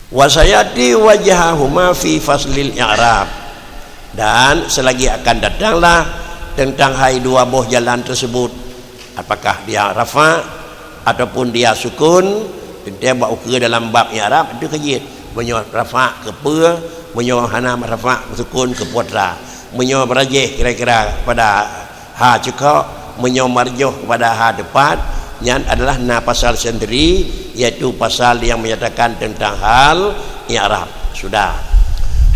wasayati wajhahuma fi faslil i'rab dan selagi akan datanglah tentang hai dua buah jalan tersebut apakah dia rafa ataupun dia sukun dia bawa ke dalam bab i'rab itu kejit menyo rafa ke pe menyo hana rafa sukun ke putra menyo merajih kira-kira pada ha cekak menyo marjuh pada ha depan yang adalah pasal sendiri yaitu pasal yang menyatakan tentang hal i'rab sudah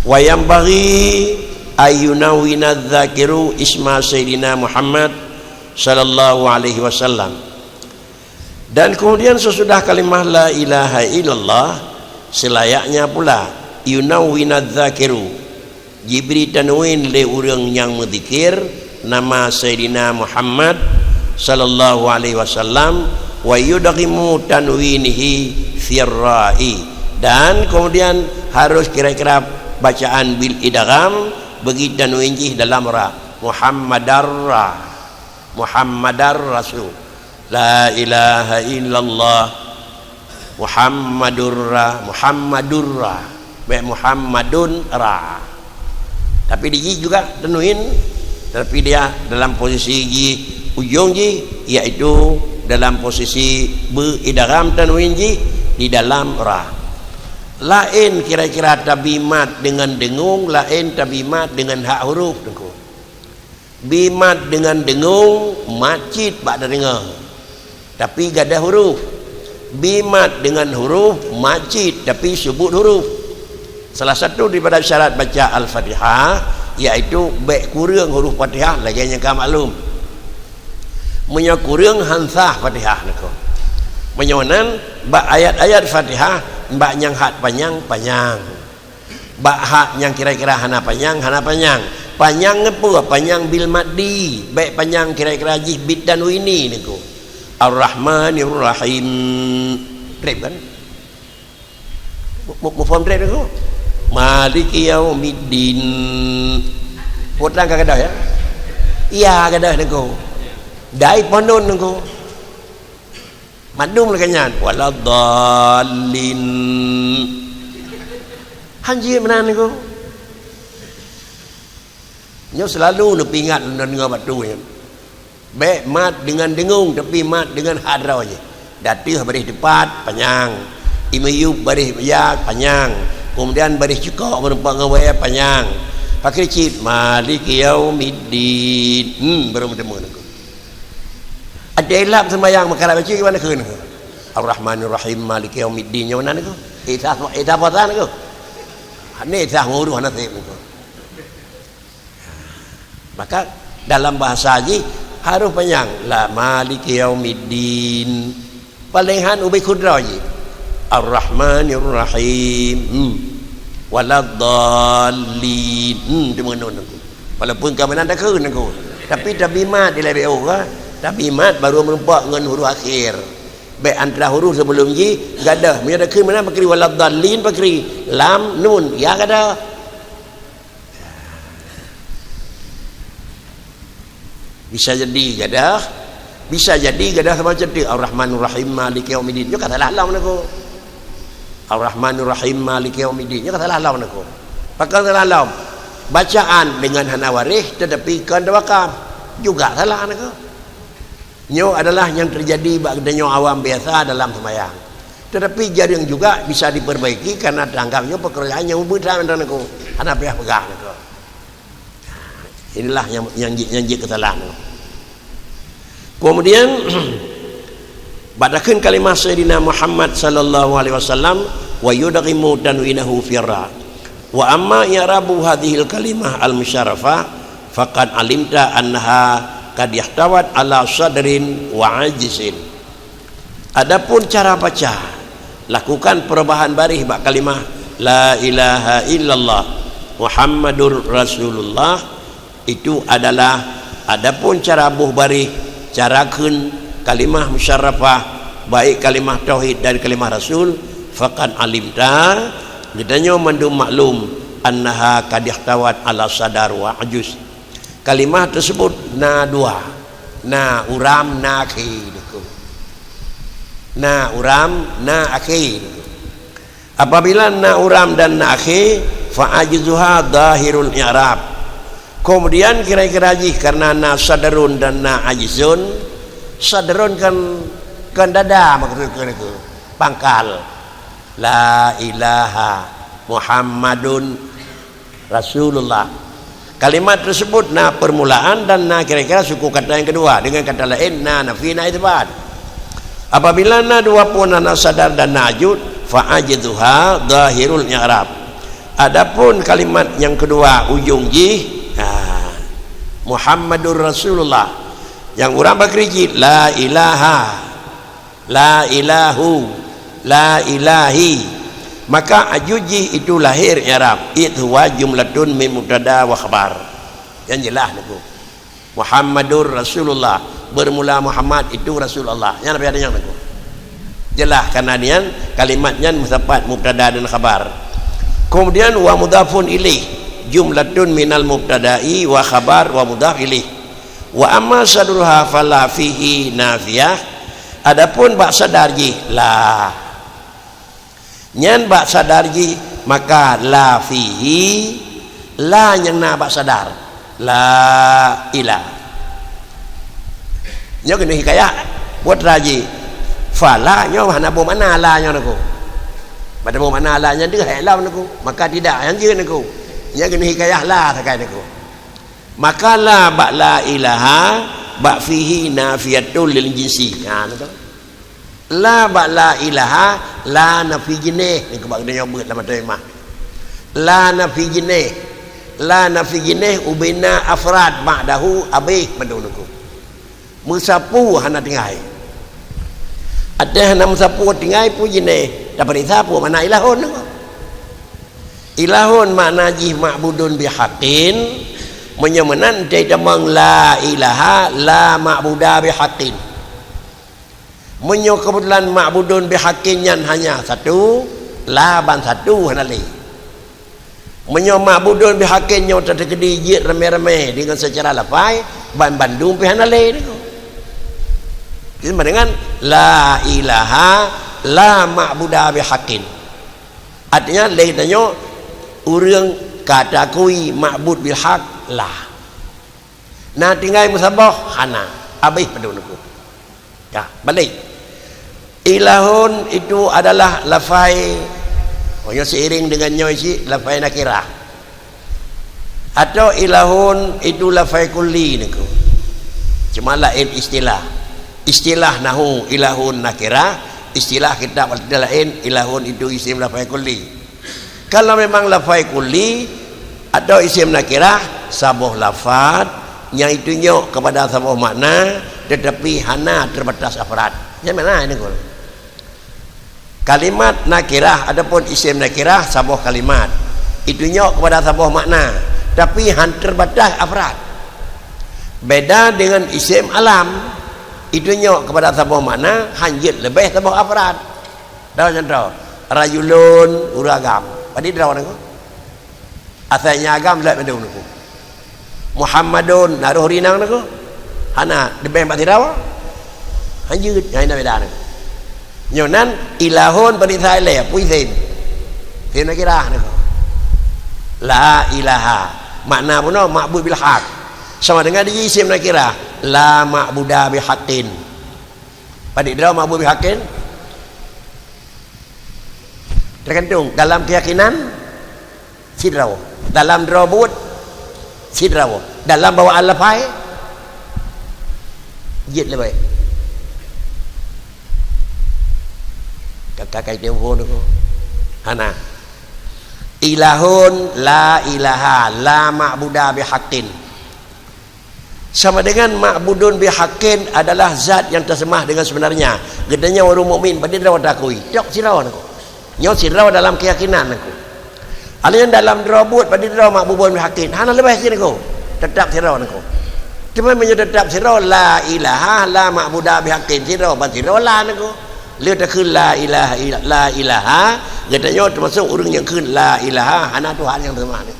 wayam bagi ayunawina dzakiru isma sayyidina Muhammad sallallahu alaihi wasallam. Dan kemudian sesudah kalimah la ilaha illallah selayaknya pula yunawina dzakiru diberi tanwin le orang yang berzikir nama sayyidina Muhammad sallallahu alaihi wasallam wa yudghimu tanwinihi firra'i, dan kemudian harus kira-kira bacaan bil idgham bagi tanwin dalam ra Muhammadar Rasul, la ilaha illallah Muhammadur Muhammadun ra, tapi di juga tanwin, tapi dia dalam posisi ujung yaitu dalam posisi beridgham tanwin di dalam ra. Lain kira-kira tabimat dengan dengung, lain tabimat dengan hak huruf dengung. Bimat dengan dengung macit bak dengar tapi gadah huruf. Bimat dengan huruf macit tapi sebut huruf. Salah satu daripada syarat baca Al-Fatihah iaitu baik kurang huruf Fatihah lagi yang kau maklum. Punya kurang hansah Fatihah nak. Menyonan bak ayat-ayat Fatihah bak yang hat panjang. Bak hak yang kira-kira hana panjang. Panjang apa? Panjang bil maddi. Baik panjang kira-kira bit dan wini niku. Ar-Rahmanir Rahim. Trip kan? Mau faham trip niku? Maliki yaumiddin. Potang ka gadah ya? Iya gadah niku. Dai ponon niku. Madum lakanyan waladallin. Hanji mana niku? Nyo selalu nak ingat dengar batu nya. Baik mat dengan dengung tapi mat dengan hadrah je. Datih baris tepat panjang. Imayub baris ya panjang. Kemudian baris cukok menumpang ngawaya panjang. Pakai cip maliki yaumiddin. Baru bertemu niku. Ada ilap sembahyang makala baca gimana ke niku? Ar-Rahmanir Rahim maliki yaumiddin nya mana niku? Itah apa niku? Ni itah nguru hana teh niku. Maka dalam bahasa haji harus panjang la maliki yaumiddin palingan ubay kudra je Ar-Rahmanir Rahim waladallin di mana tu walaupun kami nak ke aku tapi tabimat di lebih orang tabimat baru menumpak dengan huruf akhir baik antara huruf sebelum ji gadah punya ke mana pakai waladallin pakai lam nun ya gadah. Bisa jadi gadah macam tu Ar-Rahmanur Rahim maliki yaumiddin. Yo kata lalau naku. Ar-Rahmanur Rahim maliki yaumiddin. Yo kata lalau naku. Pakai lalau. Bacaan dengan hana waris tetapi kanda wakaf juga salah naku. Nyo adalah yang terjadi bagi nyo awam biasa dalam sembahyang. Tetapi jaring juga bisa diperbaiki karena dianggapnya pekerjaannya mudah naku. Hana payah pegang naku. Inilah yang kesalahan. Kemudian badakan kalimah sayyidina Muhammad sallallahu alaihi wasallam wa yudghimu tanwinahu firra. Wa amma i'rabu hadhil kalimah al-musyarrafah faqad alimta annaha qad yahtawat ala sadrin wa ajzin. Adapun cara baca, lakukan perubahan baris bak kalimah la ilaha illallah Muhammadur Rasulullah. Itu adalah adapun cara buh baris, cara kun kalimah musyarrafah baik kalimah tauhid dan kalimah rasul faqad alimta ditanya mandum maklum annaha qad ihtawat ala sadar wa ajuz. Kalimah tersebut na dua, na uram na akhir. Na uram na akhir. Apabila na uram dan na akhir fa ajzuha zahirul i'rab. Kemudian kira-kira karena na sadarun dan na ajizun. Sadarun kan dada maksudnya itu pangkal la ilaha Muhammadun Rasulullah. Kalimat tersebut na permulaan dan na kira-kira suku kata yang kedua dengan kata lain na nafi na itsbat. Apabila na dua pun na sadar dan na ajud fa ajzuha zahirul i'rab. Adapun kalimat yang kedua ujung ji Muhammadur Rasulullah, yang orang berkeriji la ilaha, la ilahu, la ilahi, maka ajuji itu lahir i'rab itu wa jumlatun min mubtada wa khabar. Yang jelas niku Muhammadur Rasulullah, bermula Muhammad itu Rasulullah, yang ada yang niku jelas karena nian kalimatnya mendapat mubtada dan khabar. Kemudian wa mudhafun ilaih jumlatun minal mubtada'i wa khabar wa mudhaf ilaih. Wa amma sadruha fala fihi nafiyah, adapun bak sadarji la nyan bak sadarji maka la fihi, la yang na bak sadar la ilah nyo kena hikayat buat raji fala nyo hana bo mana la nyo naku pada bo mana la nya dia halau naku maka tidak yang je naku nya kena hikayah la takai naku maka la bak la ilaha bak fihi nafiyatul lil jinsi naku la bak la ilaha la nafi jinih ni kebak dia nyobot dalam terjemah la nafi jinih, la nafi jinih ubina afrad ba'dahu abih mendunuku musapu hana tingai ada hana musapu tingai pu jinih dapat isapu mana ilahun ilahun makna jih ma'budun bihaqqin menyemenan dia demang la ilaha la ma'buda bihaqqin. Menyo kebetulan ma'budun bihaqqin yang hanya satu, la ban satu hanali. Menyo ma'budun bihaqqin yang terkedi jit rame-rame dengan secara lafai ban bandung pi hanali niku. Jadi dengan la ilaha la ma'buda bihaqqin. Artinya lainnya urang kata kui ma'bud bihaq la. Nah tinggal musabah hana abih padunuku. Ya, balik. Ilahun itu adalah lafai yang seiring dengannya isi lafai nakirah. Atau ilahun itu lafai kulli niku. Cuma lain istilah. Istilah nahu ilahun nakirah, istilah kita lain ilahun itu isim lafai kulli. Kalau memang lafai kulli atau isim nakirah sabuh lafaz yang itunya kepada sabuh makna tetapi hana terbatas afrad. Yang mana ini kul? Kalimat nakirah adapun isim nakirah sabuh kalimat itunya kepada sabuh makna tapi han terbatas afrad. Beda dengan isim alam itunya kepada sabuh makna hanjit lebih sabuh afrad. Dah contoh rajulun uragam. Padi draw niku. Asalnya agam lek mendung niku. Muhammadun naruh rinang niku. Hana lebih pati draw. Hanjit yang beda niku. Nyonan ilahun pada saya le puisin. Dia nak kira niku. La ilaha. Makna puno ma'bud bil haq. Sama dengan di isim nak kira la ma'buda bihaqqin. Padi draw ma'bud bihaqqin. Tergantung dalam keyakinan sidraw, dalam drobut sidraw, dalam bawaan lafai jid lebih kakak dia pun tu hana ilahun la ilaha la ma'buda bihaqqin sama dengan ma'budun bihaqqin adalah zat yang tersemah dengan sebenarnya gedenya orang mukmin pada draw takui tok sidraw aku nyo sirau dalam keyakinan aku. Alian dalam drobut pada draw ma'budun bihaqqin. Hana lebih sini aku. Tetap sirau aku. Cuma menyo tetap sirau la ilaha la ma'buda bihaqqin sirau ban sirau la aku. Lihat takun la ilaha la ilaha katanya termasuk urang yang kun la ilaha hana Tuhan yang tersemah ni.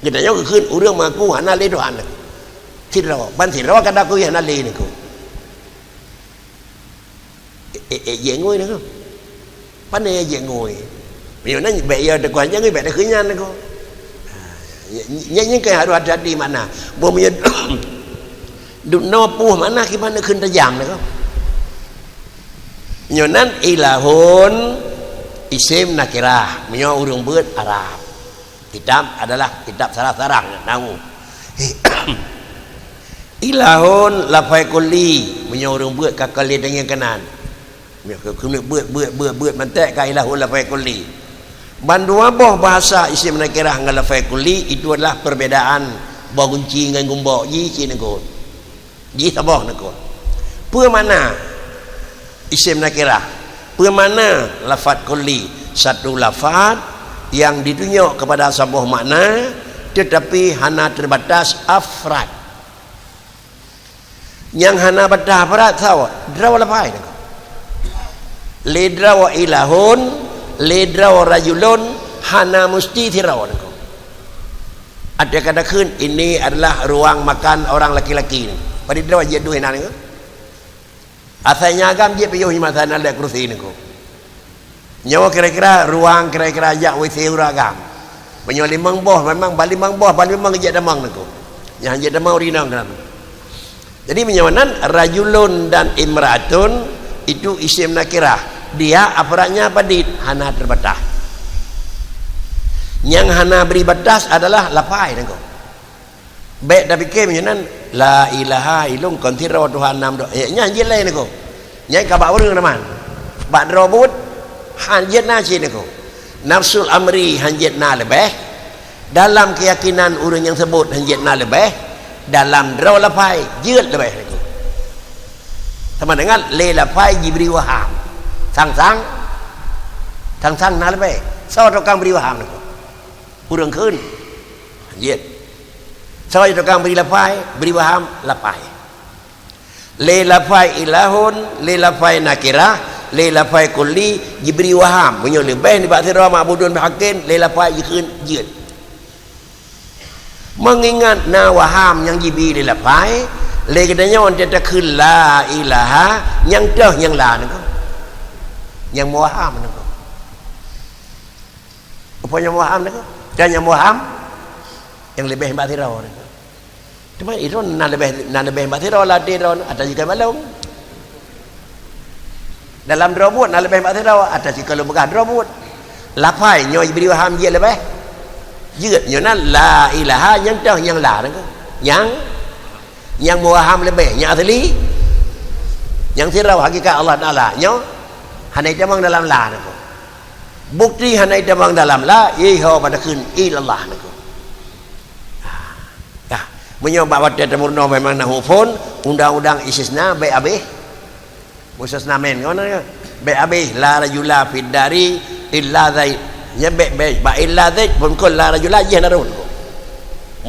Katanya kun urang mengaku hana le Tuhan. Sirau ban sirau kata aku hana le niku. Ye ngoi niku. Pandai aja ngoi. Bila nanya bayar dekat aja ngoi bayar kenyan aku. Nyanyi ke harus ada di mana? Bomnya duk nopuh mana gimana kun tajam aku. Nyonan ilahun isim nakirah. Menyo urung beut Arab. Kitab adalah kitab sarah-sarah tahu. Ilahun lafai kulli. Menyo urung beut kakali dengan kanan. Kena buat mantek ka ilahul lafai kulli. Bandua boh bahasa isim nakirah dengan lafaz kulli itu adalah perbedaan boh kunci dengan gumbok ji ci nego. Ji taboh nego. Apa makna isim nakirah? Apa makna lafaz kulli? Satu lafaz yang ditunjuk kepada sebuah makna tetapi hana terbatas afrad. Yang hana batas afrad tahu draw lafaz nego. Lidra wa ilahun, lidra wa rajulun, hana musti tirau. Ada kata kun ini adalah ruang makan orang laki-laki ni. Pada draw je dua hinan ni. Asalnya agam je piyuh himasan ada kursi ni ko. Nyawa kira-kira ruang kira-kira ajak WC uragam. Banyak limang boh memang bali mang boh bali memang je damang ni ko. Yang je damang urinang kan. Jadi menyawanan rajulun dan imratun itu isim nakirah. Dia aparatnya badid hana terbatas. Yang hana beri batas adalah lapai nengko. Baik dah fikir macam la ilaha illallah kontira Tuhan nam do. Nya je lain nengko. Nya ka ba urang teman. Ba robot hanjet na ci nengko. Nafsul amri hanjet na lebih. Dalam keyakinan urang yang sebut hanjet na lebih. Dalam draw lapai jeut lebih nengko. Sama dengan le lapai diberi waham. Sang-sang nak lebih. Sao tukang beri waham nengko. Urang keun. Hanjet. Sao tukang beri lapai, beri waham lapai. Le lapai ilahun, le lapai nakirah, le lapai kulli diberi waham. Punya lebih ni baktira ma'budun bihaqqin, le lapai keun jeut. Mengingat na waham yang diberi le lapai, le kedanya orang dia keun la ilaha yang dah yang la nengko. Yang muaham nengko. Apa yang muaham nengko? Dan yang muaham yang lebih hebat tirau nengko. Cuma itu nak lebih hebat tirau lah tirau atas jika malung. Dalam robot nak lebih hebat tirau atas jika lu begah robot. Lapai nyo beri waham je lebih. Jeut nyo na la ilaha yang dah yang la nengko. Yang muaham lebih, yang asli. Yang tirau hakikat Allah Taala nyo hanai tamang dalam la nako. Bukti hanai tamang dalam la iho pada kun ilallah nako. Dah, menyoba pada temurno memang nahu pun undang-undang istisna baik abih. Khusus namen ngono ya. Baik abih la rajula fid dari illa zaid. Ya baik ba illa zaid pun kul la rajula je narun nako.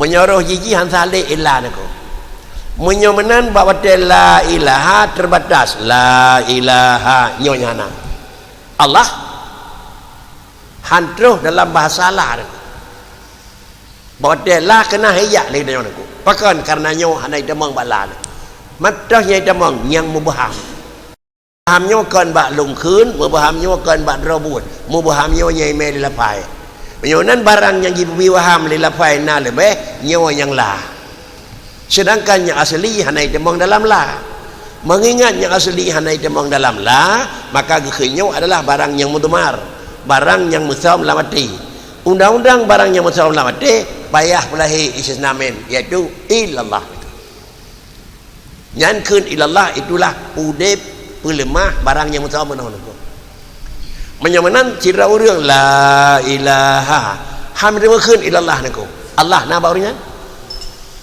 Menyuruh jiji han salih illa nako. Menyomenan bahawa la ilaha terbatas. La ilaha nyonyana Allah hantruh dalam bahasa Allah bahawa la kena hiyak lagi dengan aku pakan karena nyo hanai demang bala matah nyai demang yang mubaham bahamnya kan bak lungkun mubahamnya kan bak robot mubahamnya nyai me dilapai menyonan barang yang diberi waham dilapai na lebih nyawa yang lah. Sedangkan yang asli hanai demang dalam la. Mengingat yang asli hanai demang dalam la, maka gekhenyo adalah barang yang mudmar, barang yang musam lamati. Undang-undang barang yang musam lamati payah pulahi istisnamen iaitu illallah. Nyan keun illallah itulah udip pelemah barang yang musam menaun. Menyamanan cira urang la ilaha. Ham dewe keun illallah nako. Allah na barunya.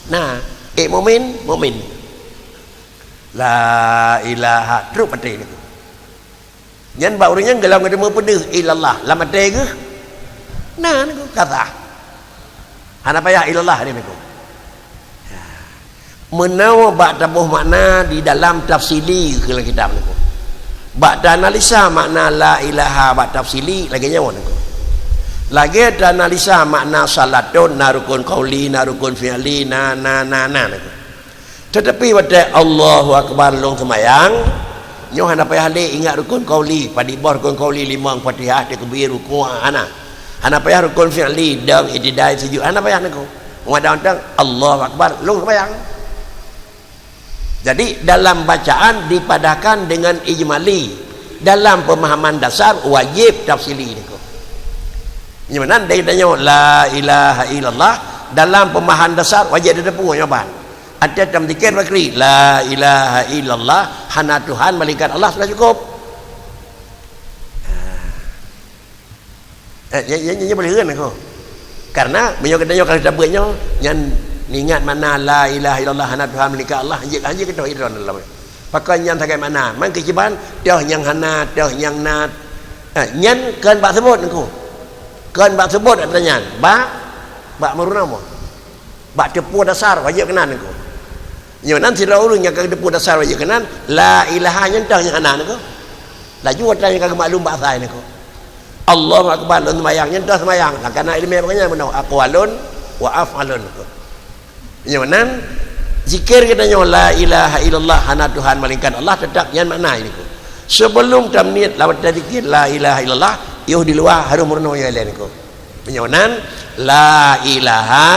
Nah mumin la ilaha terus mati ni nyan baurinya gelam ngade mau pedih ilallah la mati ke nah ni kata ana payah ilallah ni niku menawa bak tabuh makna di dalam tafsili ke kitab niku bak analisa makna la ilaha bak tafsili lagi nyawa niku lagi ada analisa makna salatun narukun qauli narukun fi'li na tetapi pada Allahu akbar long semayang nyo hana payah le ingat rukun qauli padi bor rukun qauli limang Fatihah takbir ruku' ana hana payah rukun fi'li dang itidai sujud hana payah niku ngadang-dang Allahu akbar long semayang. Jadi dalam bacaan dipadahkan dengan ijmali, dalam pemahaman dasar wajib tafsili niku. Gimana dia tanya la ilaha illallah dalam pemahaman dasar wajib ada pun jawaban. Ada dalam zikir bakri la ilaha illallah hana Tuhan malaikat Allah sudah cukup. Nya boleh heun aku. Karena menyo katanya kalau dabanya nyan ingat mana la ilaha illallah hana Tuhan malika Allah hanya kita idron dalam. Pakai nyan takai mana? Man keciban dah yang hana dah yang nat. Nyan kan bak sebut aku. Kan bak sebut adanya. Bak meruna mo. Bak tepu dasar wajib kenan aku. Nyo nanti ulun yang ke tepu dasar wajib kenan la ilaha nyan dah yang hana aku. Laju watanya kagak maklum bahasa ini aku. Allahu akbar lan semayang nyen dah semayang lah karena ilmu makanya benar aqwalun wa af'alun nyonan zikir kita nyo la ilaha illallah hana Tuhan malingkan Allah tetap nyen makna ini ko sebelum tamniat lawat zikir la ilaha illallah yo di luar harum murno ya lain ko nyonan la ilaha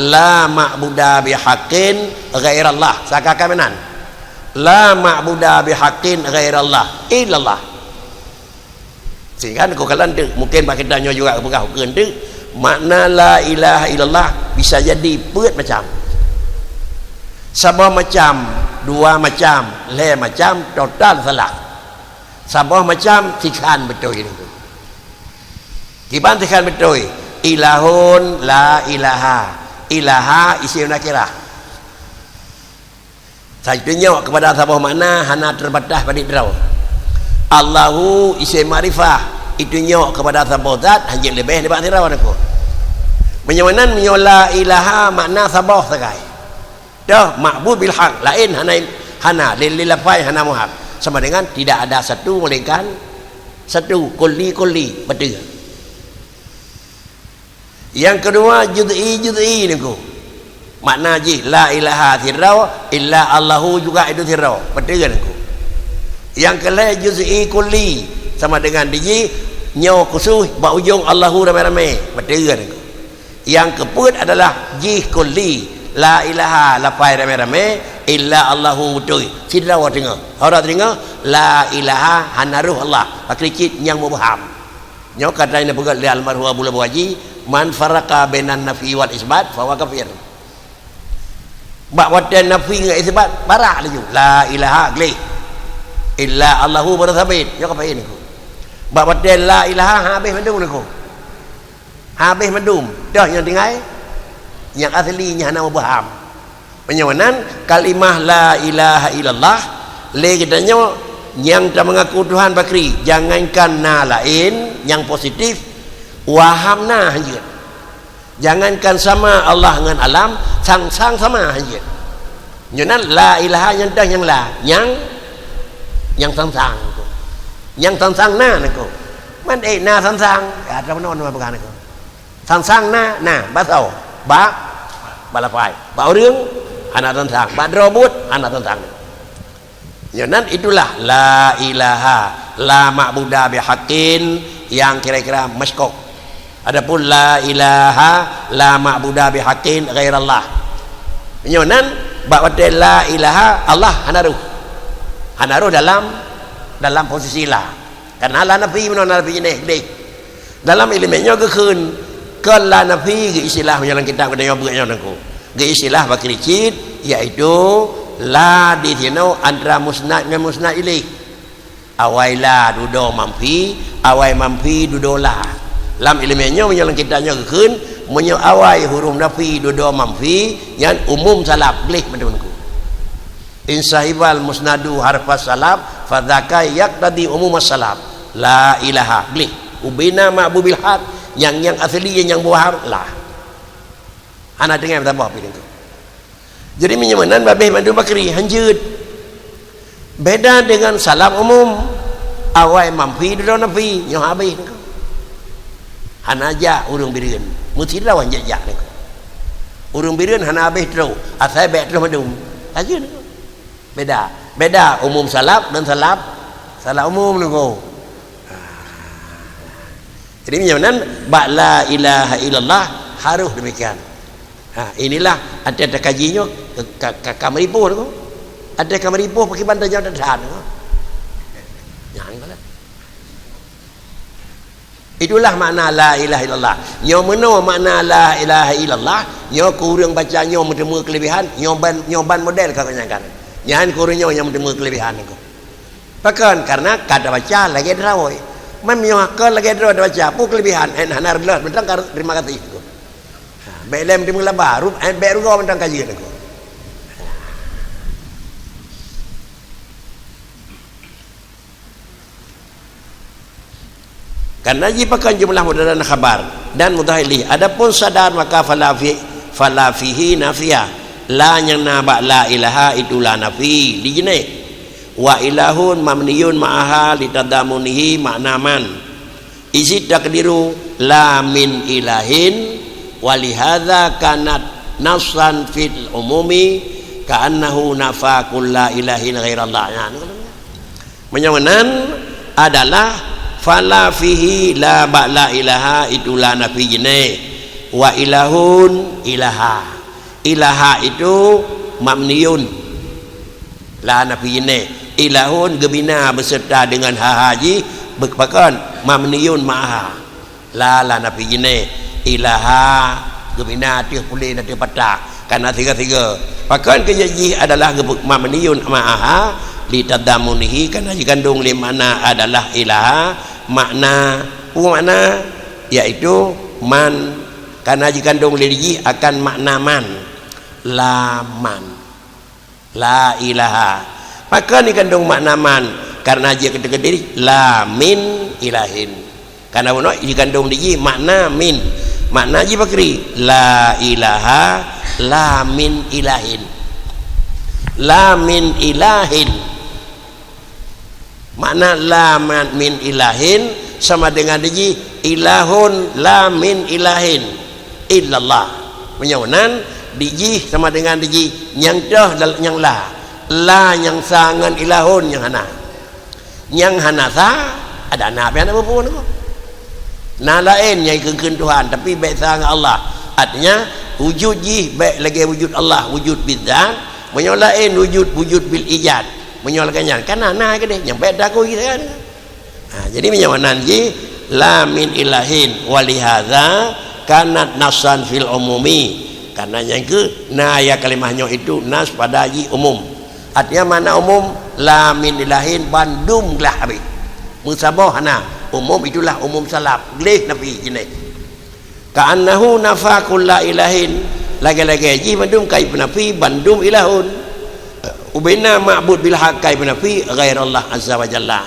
la ma'buda bihaqqin ghairallah sakakamenan la ma'buda bihaqqin ghairallah illallah sehingga aku kalan tu mungkin pakai tanya juga berkah hukum tu makna la ilaha illallah bisa jadi beut macam sabah macam dua macam le macam total salah sabah macam tikan betul ini kiban tikan betul ilahun la ilaha isi nakirah saya tunjuk kepada sabah makna hana terbatas pada draw Allahu isim ma'rifah itu nyok kepada sabah zat hanya lebih daripada tirawan aku menyawanan menyola ilaha makna sabah sakai dah ma'bud bil haq lain hana lilafai hana muhaq sama dengan tidak ada satu melainkan satu kulli betul yang kedua juz'i niku makna ji la ilaha tirau illa Allahu juga itu tirau betul niku yang kelai juz'i kulli sama dengan diji nyaw khusus ba ujung Allahu ramai-ramai betul kan yang keput adalah ji kulli la ilaha lapai ramai-ramai illa Allahu betul sidra wa dengar orang dengar la ilaha hanaruh Allah akricit yang mubham nyaw kata ini bukan li almarhum Abu Labu Haji man faraka bainan nafi wal isbat fa huwa kafir bak watan nafi dengan isbat parah laju la ilaha glih illa Allahu bersabit ya apa ini ko bab la ilaha habis mendung niku habis mendung dah yang tinggal yang aslinya nama faham penyawanan kalimah la ilaha illallah le katanya yang tak mengaku Tuhan bakri jangankan na lain yang positif wahamna hanya jangankan sama Allah dengan alam sang sama hanya nyonan la ilaha yang dah yang la yang sang na nako man na sang ya ta non ma bagan nako sang na basau balafai ba urang anak sang ba robot anak sang nyonan itulah la ilaha la ma'buda bihaqqin yang kira-kira maskok adapun la ilaha la ma'buda bihaqqin ghairallah nyonan ba la ilaha Allah hanaruh dalam posisi lah karena la nafi mana nafi ini dek dalam ilmunya kekun ke la nafi ke istilah yang kita pada yang bernya nangku ke istilah bakricit yaitu la di sini antara musnad dan musnad ilaih awai la dudo mampi dudo la dalam ilmunya yang kita nya kekun menyo awai huruf nafi dudo mampi yang umum salaf glih menungku in sahibal musnadu harfas salaf fadzaka yaqtadi umum as-salaf la ilaha beli ubina ma'bubil haq yang asli yang buah lah ana dengar tambah pilih tu jadi menyamanan babeh mandu bakri hanjut beda dengan salaf umum awai mampi dulu nafi yang habis tu hanaja urang bireun mesti lawan jejak tu urang bireun hana habis terus asai baik terus madum aja beda umum salaf dan salaf umum niku jadi macam ba la ilaha illallah harus demikian inilah ada kajinya kamaripo niku ada kamaripo pakai bantai jauh dan jangan itulah makna la ilaha illallah nyo meno makna la ilaha illallah nyo kurang baca nyo menemu kelebihan nyoban model kakak jangan kurangnya yang menemu kelebihan itu. Bahkan karena kada baca lagi terawih. memnyuhkan lagi ada baca apa kelebihan hanar gelas bentang terima kasih aku belem di mula baru baru kau bentang kajian aku karena jipakan jumlah mudahan khabar dan mudahilih adapun sadar maka falafihi nafiyah la yang nabak la ilaha itu la nafi dijine wa ilahun mamniyun ma'aha litadamunihi maknaman isi takdiru la min ilahin walihadha kanat nasan fil umumi ka'annahu nafa kulla ilahin ghairallah menyawanan adalah fala fihi la ba la ilaha itu la nafi jine wa ilahun ilaha itu mamniyun la nafi jine ilahun gebina beserta dengan haji berpakan mamniyun ma'aha la nafi jine ilaha gebina tiuh pulih nanti patah karena tiga pakan kejaji adalah mamniyun ma'aha litadamunihi karena dikandung limana adalah ilaha makna yaitu man karena dikandung lirji akan makna man la ilaha maka dikandung makna man karena dia ketika diri la min ilahin karena benar dikandung lirji makna min makna ji bakri la ilaha la min ilahin makna la min ilahin sama dengan diji ilahun la min ilahin illallah menyawanan diji sama dengan diji yang dah yang la yang sangan ilahun yang hana sa ada nabi ana pun na lain yang keun Tuhan tapi baik sangan Allah artinya wujud ji baik lagi wujud Allah wujud bidzat menyolain wujud bil ijad menyolahkannya kan anak ke deh nyampe daku gitu kan jadi menyawanan ji la min ilahin walihadza kanat nasan fil umumi karena yang ke ya kalimahnya itu nas pada ji umum artinya mana umum la min ilahin bandum lah habis musabah umum itulah umum salaf gleh nabi jenis ka'annahu nafa kulla ilahin lagi-lagi ji bandum kai nafi bandum ilahun ubina ma'bud bil haqqi binafi ghairallah azza wa jalla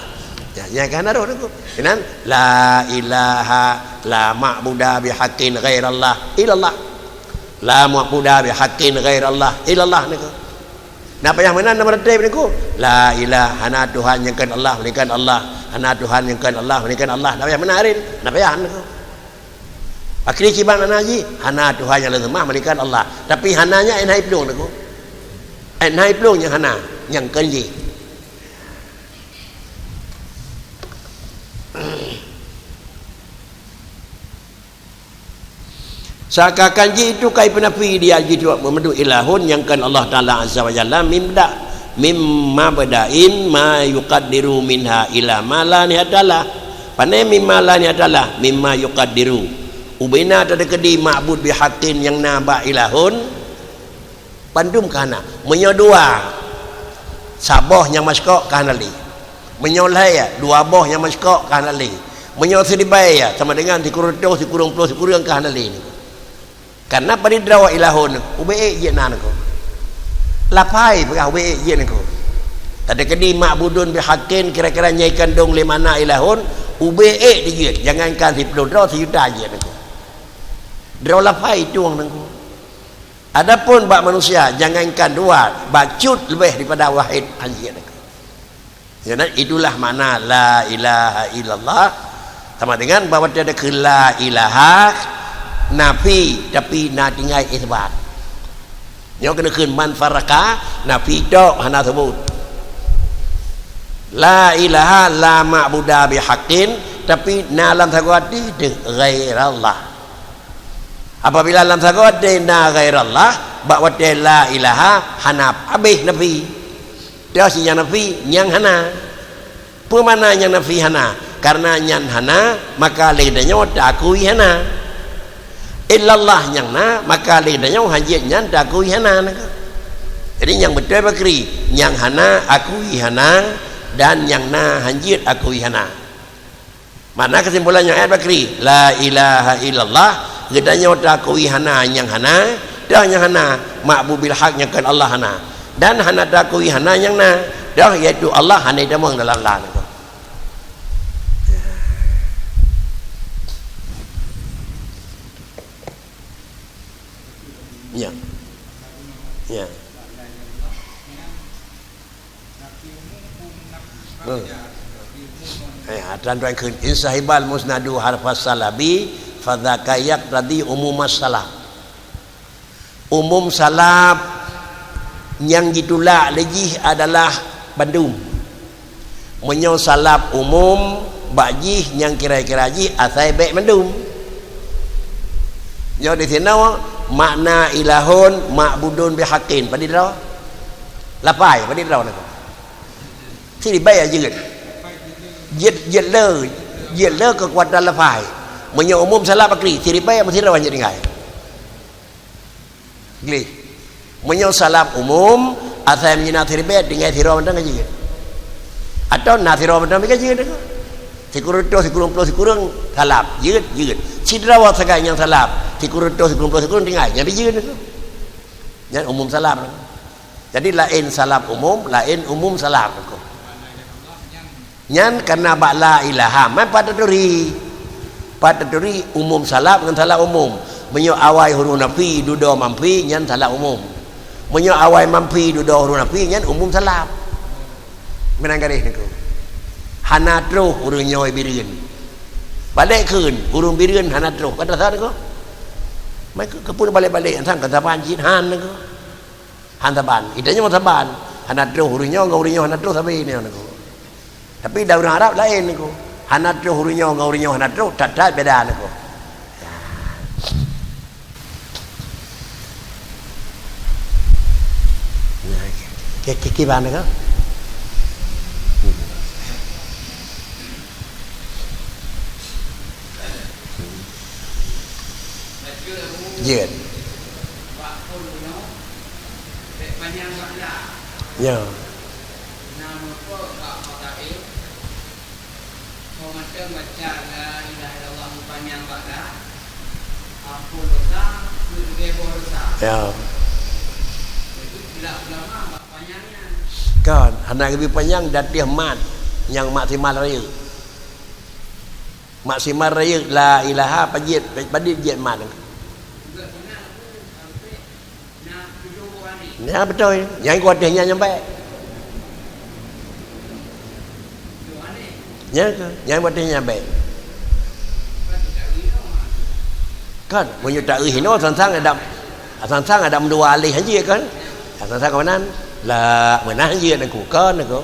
ya kan ada tu kenan la ilaha la ma'buda bi haqqin ghairallah illallah la ma'buda bi haqqin ghairallah illallah niku napa yang mana nama redai niku la ilaha hana tuhan yang kan Allah melainkan Allah hana tuhan yang kan Allah melainkan Allah napa yang menarin napa yang niku akhirnya ciban anaji hana tuhan yang lemah melainkan Allah tapi hananya enai pelung niku naik belum yang hana yang kenji saka kanji itu kai penafi dia jitu memedu ilahun yang kan Allah taala azza wa jalla mimma badain ma yuqaddiru minha ila ma la nihadalah pane mimma la nihadalah mimma yuqaddiru ubina tadakedi ma'bud bihaqqin yang naba ilahun pandum kana menyodua saboh yang maskok kana li menyolai ya dua boh yang maskok kana li menyosribai ya sama dengan dikurdo sikurung plo sikurung kana li karena paridrawa ilahun ube je nanako lapai pegah ube je nako tadi kedi ma'budun bihaqqin kira-kira nyai kandung limana ilahun ube dia jangankan si plo dro si yuta je nako dro lapai tuang nako adapun bak manusia jangankan dua bacut lebih daripada wahid anjir jadi itulah makna la ilaha illallah sama dengan bahawa dia ada ke la ilaha nafi tapi na tinggal isbat yang kena kun man faraka nafi dok hana sebut la ilaha la ma'buda bihaqqin tapi na lam sagwati de ghairallah apabila lam sagwati na ghairallah bahawa dia la ilaha hanap habis nafi dia si yang nafi yang hana pemana yang nafi hana karena yang hana maka lidahnya takui hana illallah yang na maka lidahnya hajatnya takui hana jadi yang betul bakri yang hana akui hana dan yang na hajat akui hana Mana kesimpulannya ayat Bakri? La ilaha illallah, gedanya takui hana yang hana, dah yang hana ma'bubil haq yang kan Allah hana. Dan hana takui hana yang na, dah iaitu Allah hana damang dalam lan. Ya. Ya. Danคืนอินซาฮิบัลมุสนาดูฮารฟัสซาลาบีฟาดากายักตดีumum masalah umum salab yang ditolak lagi adalah bandum menyo salab umum bajih yang kira-kira ji asai baik bandum yo di sini makna ilahun ma'budun bihaqin pada dia lapai pada dia nakที่ดิbayar je Giat le kekuatan lafai menyo umum salah bakri tiribai mesti rawan jadi ngai gili menyo salah umum asal menjina tiribai dengan tirawan dan ngaji atau na tirawan dan ngaji dah sikurun salap jeut cidrawat sagai yang salap sikurun tinggal jadi jeut dah yang umum salap jadi lain salap umum lain umum salap nyan karena ba'la ilaha man pada duri umum salap dengan salap umum menyo awai huruf nafi dudo mampi nyan salap umum menyo awai mampi dudo huruf nafi nyan umum salap menanggaris niku hanatruh urang nyoy bireun balik keun urang bireun hanatruh kada sah niku mai kepun balik-balik antang kataban jin han niku han taban idanya mau taban hanatruh urang nyoy hanatruh sabi niku tapi dalam Arab lain niku. Hanatruh hurunya ngaurinyo hanatruh tak beda niku. Ya. Kikiban niku. Jeut. Ya. Baca la ilaha illallah panjang pada aku dosa juga dosa ya itu tidak ulama panjangnya kan hana lebih panjang dan dia mat yang maksimal raya la ilaha pajit jet mat juga benar aku sampai nak tujuh hari ya betul yang kuatnya nyampe ya yang buat dia nyampe kan punya tak hino sang ada dua alih haji kan sang kawanan la mana haji dan kukan niku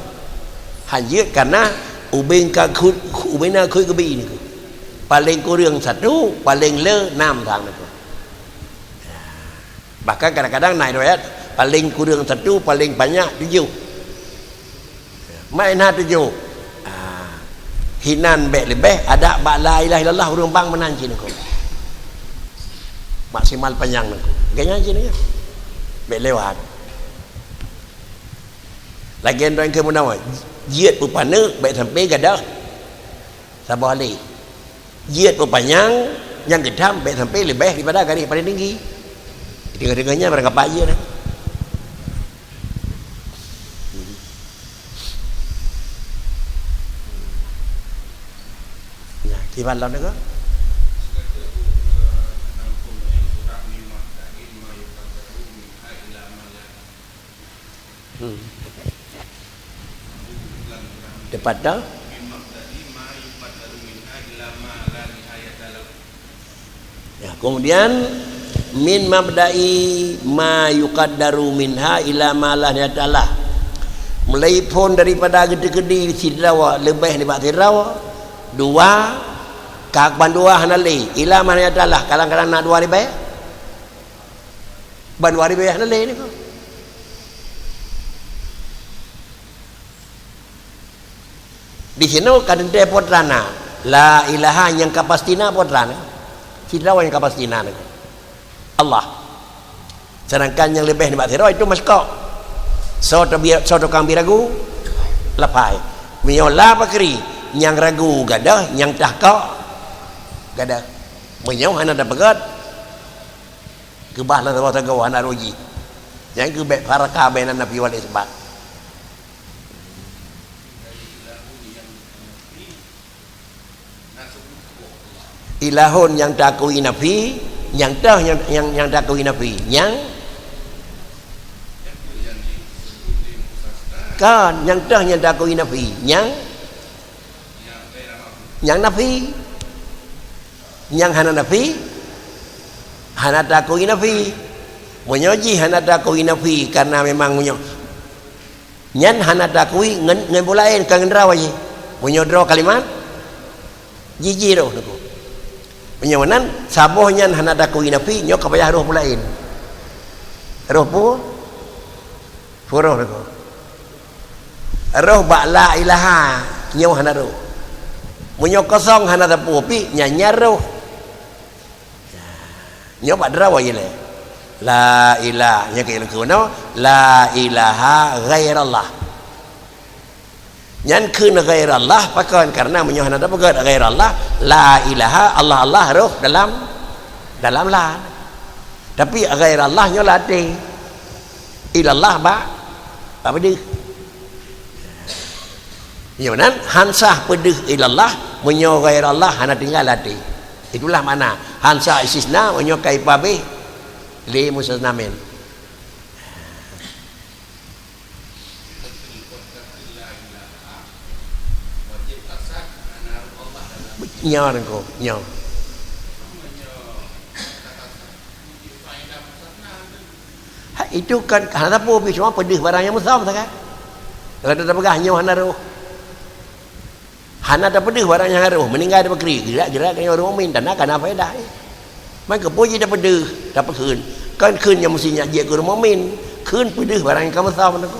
haji karena ubina khui kebi niku paling kurang satu paling le 6 thang niku bahkan kadang-kadang naik riwayat paling kurang satu paling banyak 7 main 7 hinan baik lebih ada ba'la ilaha illallah urang bang menanji niku maksimal panjang niku ganya je ni baik lewat lagi orang ke menawa jiat pupana baik sampai gadah sabah ali jiat pupanjang yang gedam baik sampai lebih daripada garis paling tinggi dengar-dengarnya mereka apa aja dah di mana ni ko? Depan dah. Ya, kemudian min mabda'i ma yuqaddaru minha ila ma la niyatalah. Mulai pun daripada gede-gede sidrawa lebih daripada sidrawa. 2 kak bandua hanali ila mana adalah kadang-kadang nak 2 ribu ban 2 ribu hanali ni ko di sini kadang dia potrana la ilaha yang kapastina potrana sidrawa yang kapastina ni Allah sedangkan yang lebih ni bathira itu maskok soto kang biragu lapai miola bakri yang ragu gadah, yang tahqa gadah. Menyau hana dah pegat. Kebahlah tahu tagaw hana roji. Yang ke baik farakah bainan nafi wal isbat. Ilahun yang takui nafi, yang tah yang takui nafi, yang kan yang tah yang takui nafi, yang nafi, yang hana nafi, hana takui nafi, menyoji hana takui nafi karena memang menyo nyan hana takui ngen bulain kangen rawaji menyodro kalimat jiji roh niku menyawanan sabohnya hana takui nafi nyok kapayah roh bulain roh pu furoh niku roh ba la ilaha nyaw hana roh menyok kosong hana tapu pi nyanya roh nyok ba rawaji le la ilaha nya ke ilmu la ilaha ghairallah nyan keun ghairallah pakan karena menyohana ada pegat ghairallah la ilaha Allah Allah roh dalam la tapi ghairallah nya late ilallah ba apa dia nyanan hansah pedih ilallah menyo ghairallah hana tinggal late itulah mana hansah istisna menyo kai pabe li musnamin nyaw ko nyaw itu kan hana tapu pi cuma pedih barang yang musam tak kalau ada pegah nyaw hana roh hana ada pedih barang yang roh meninggal ada bekri gerak-gerak dengan orang mukmin dan akan apa dahมันก็บ่ยิได้pedih dapat keun kan keun yang mestinya dia ke mukmin keun pedih barang yang kamu tahu nak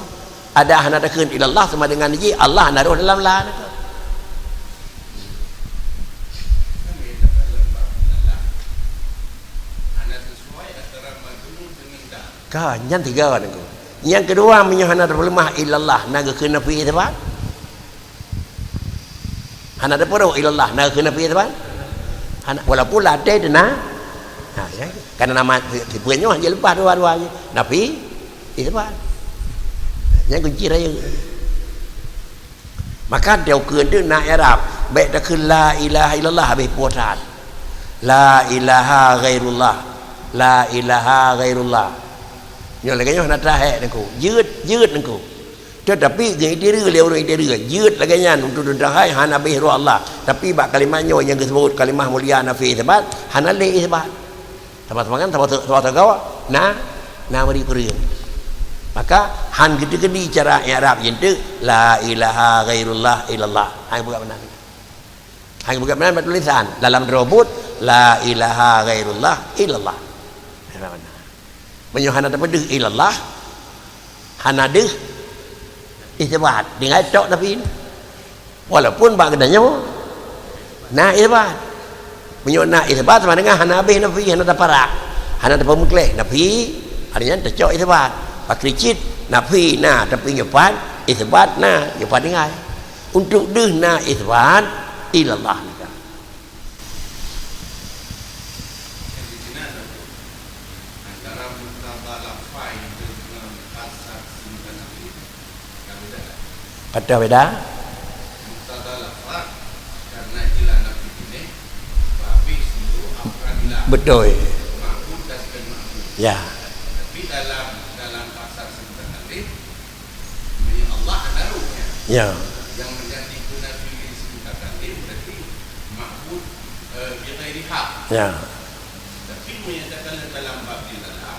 ada hana ada keun ilallah sama dengan ji Allah naruh dalam la nak kan yang tiga nak yang kedua menyahana lemah ilallah naga keun nafi tepat hana ada perlu ilallah naga keun nafi tepat walaupun latih dena ya, karena nama tipuannya hanya lepas dua-duanya nabi itu pak yang kunci raya maka dia keun tu nak Arab baik dah ke la ilaha illallah habis puasan la ilaha ghairullah la ilaha ghairullah nyo lagi nyo nak tahe nengkuยืด nengku tetapi gay diri leu diriยืดlagi nya untuk dahai hana bi Allah tapi bak kalimatnya yang disebut kalimah mulia nafi sebab hana li sebab teman-teman tahu gawa na beri perang maka han gede-gede cara Arab jentu la ilaha ghairullah illallah hang buka benar tulisan dalam robot la ilaha ghairullah illallah menyohana tapedeh illallah hana deh isbat dengan tok tapi walaupun bak gedanya na isbat menyona isbat sama dengan hana bih nafi hana daparak hana dapat mukleh nafi artinya tercok isbat pakricit nafi na tapi nyepat isbat na nyepat dengan untuk deh na isbat ilallah antara mutabalaghah dengan kasar simpan nafi kata beda betul ya tapi dalam pasal simpan nafi Allah naruhnya ya yang menjadi guna pilih simpan nafi berarti ma'bud bi ghairi haq ya tapi menyatakan dalam bab ilallah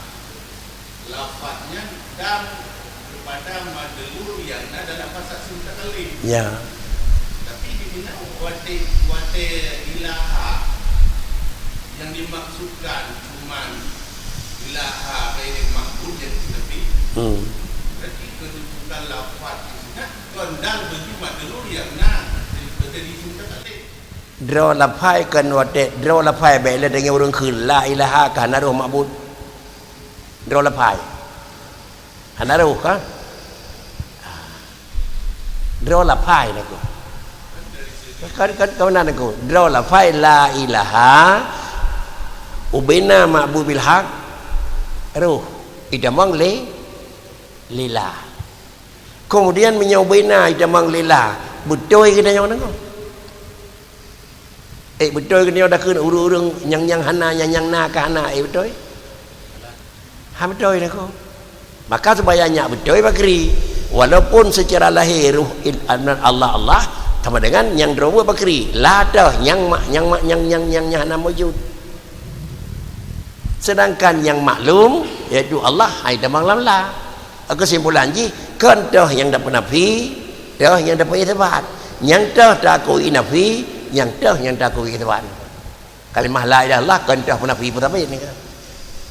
lafaznya dan kepada madlul yang ada dalam pasal simpan nafi ya tapi dibina wate ilaha yang dimaksudkan cuma ilaha ghairi ma'bud yang tapi berarti kedudukan lafaz di sini kondang bagi madlul yang jadi simpan nafi draw lapai kan wate draw lapai baik le dengan orang khul la ilaha kana roh ma'bud draw lapai kana roh ka draw lapai nak Kau nak aku draw la fai la ilaha ubena ma'bud bil haq ruh idamang lillah. Kemudian menyobena idamang lillah betul ke yang mana kau? Betul ke dia dah kena urung yang hana yang na ke hana betul? Betul dah kau. Maka sebayanya betul bakri walaupun secara lahir ruh Allah sama dengan yang draw bakri la dah yang hana wujud. Sedangkan yang maklum iaitu Allah idamang lamla. Kesimpulan ji kan dah yang dapat nafi dah yang dapat isbat yang dah tak akui nafi yang dah yang tak akui isbat kalimah la ilaha illallah kan dah nafi pun apa ni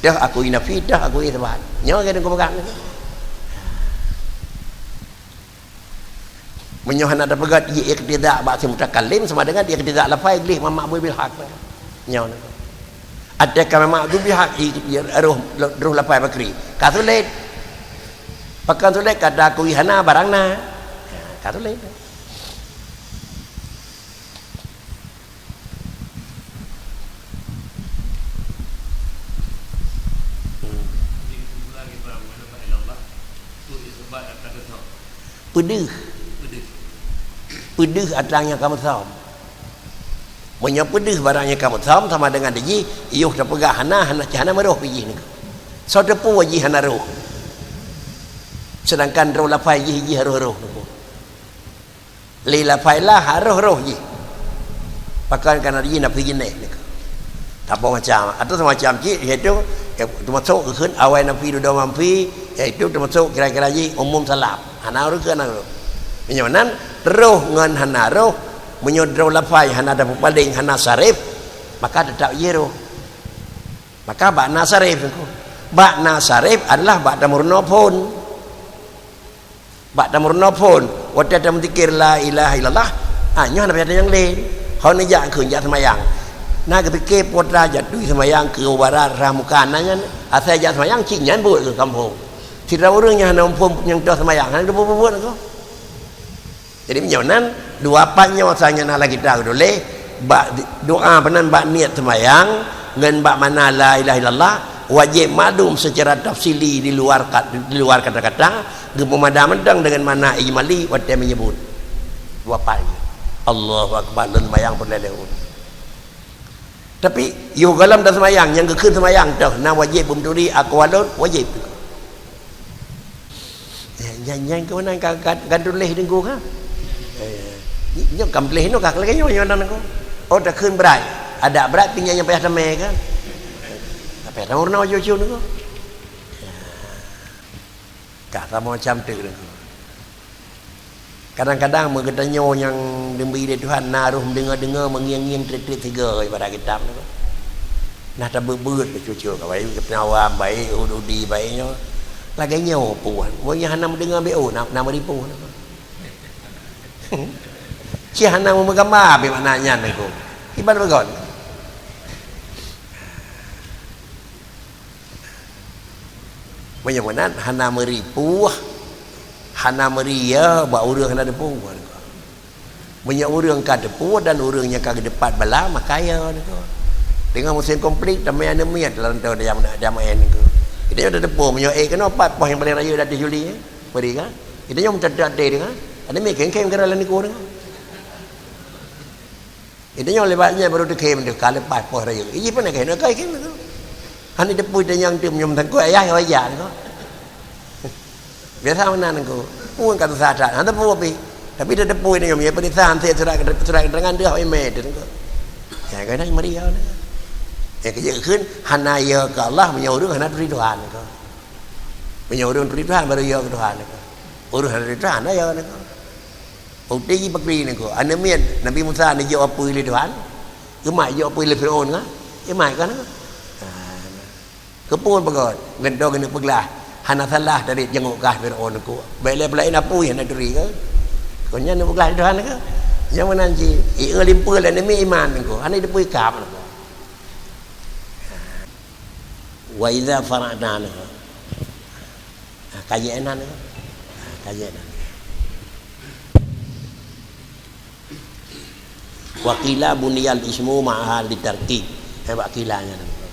dah akui nafi dah akui isbat nyawa kena kau pegang menyohan ada pegat ia iqtidak ba'si mutakallim sama dengan dia iqtidak lafai iblis ma'bud bil haq nyawa ada kama ma'bud bil haq ruh lafai bakri katulit pakan tu lek kata aku ihana barang na kata lek pedih adanya kamu tahu punya pedih barangnya kamu tahu sama dengan dia iuh dah pegah hana meroh pergi ni so depu wajih hana roh. Sedangkan roh lafai ji roh li lafai lah roh ji pakai kan ji nak pergi ni tak apa macam atau semacam ji iaitu termasuk ke awal nabi dua mampi iaitu termasuk kira-kira ji umum salap hana roh ke hana roh menyonan roh ngan hana roh menyodro lafai hana ada paling hana sarif maka tetap ji roh maka bakna sarif adalah bakna murna pun Bak damur nopon, waktu ada menzikir la ilaha illallah, nyoh ada yang lain. Hau ni jak kun jak semayang. Nak kepikir potra jatuh semayang ke barat ramukan nanya, asal jak semayang cik nyan buat ke kampung. Tidak orangnya nampun yang dah semayang, hang buat aku. Jadi menyonan dua apanya wasanya nak lagi tahu dulu. Bak doa penan bak niat semayang, ngan bak mana la ilaha illallah. Wajib maklum secara tafsili di luar kata-kata pemadaman dengan mana ijmali waktu menyebut dua pagi Allahu Akbar dan semayang berlelehun tapi yu galam dah semayang yang kekun semayang dah na wajib bumturi aqwalun wajib yang kau nak gaduleh dengku ha nyok kampleh no kak lagi nyo nan ko oh dah kun berai ada berat tinggal yang payah tame kan apa dah urna ojo-ojo ni ko kata macam tu kadang-kadang mengetanya yang demi dari Tuhan naruh dengar-dengar mengiang-iang trik-trik tiga pada kitab ni nah tak berbut bercucuk baik penawam baik ududi baiknya laganya puan wanya hana mendengar bo nama ripu si hana menggambar be maknanya ni ko ibarat begon banyak hana meripu hana meria ba urang hana depu banyak urang ka depu dan urangnya ka depat bala makaya ni ko dengan musim komplit damai ana miat dalam tahun damai ni ko dia ada depu banyak kena 4 poh yang paling raya dah Juli beri kan kita nyom tak dengan ada mi keng-keng kira lan ni ko dengan itu nyom lebatnya baru dekem dia kala 4 poh raya ini pun nak kena kai keng tu han dia pui dan yang tim nyom tan ko ayah ayah ko biasa mana ko pun kata sadar han tapi tapi dia pui nyom ya penisan surat dengan dia ai med ko ya cái này Maria ni ya ke khun hanaya ke Allah menyuruh hana ridwan ko menyuruh ridwan baru ya ke Tuhan ko urus ridwan ya ni ko ukti bakri ni ko anemian Nabi Musa ni jo apa ridwan ke mai jo apa le Firaun ka ke mai kan kepun bagot ngendo kena peglah hana salah dari jenguk kah Firaun ko bele belai na pui hana diri ka ko nya ni peglah Tuhan ka yang mana ji limpul dan demi iman ko hana de pui kap wa idza fara'na kajian kajian Wa qila buniyal ismu ma'ha litarkib. Hebat kilanya tu.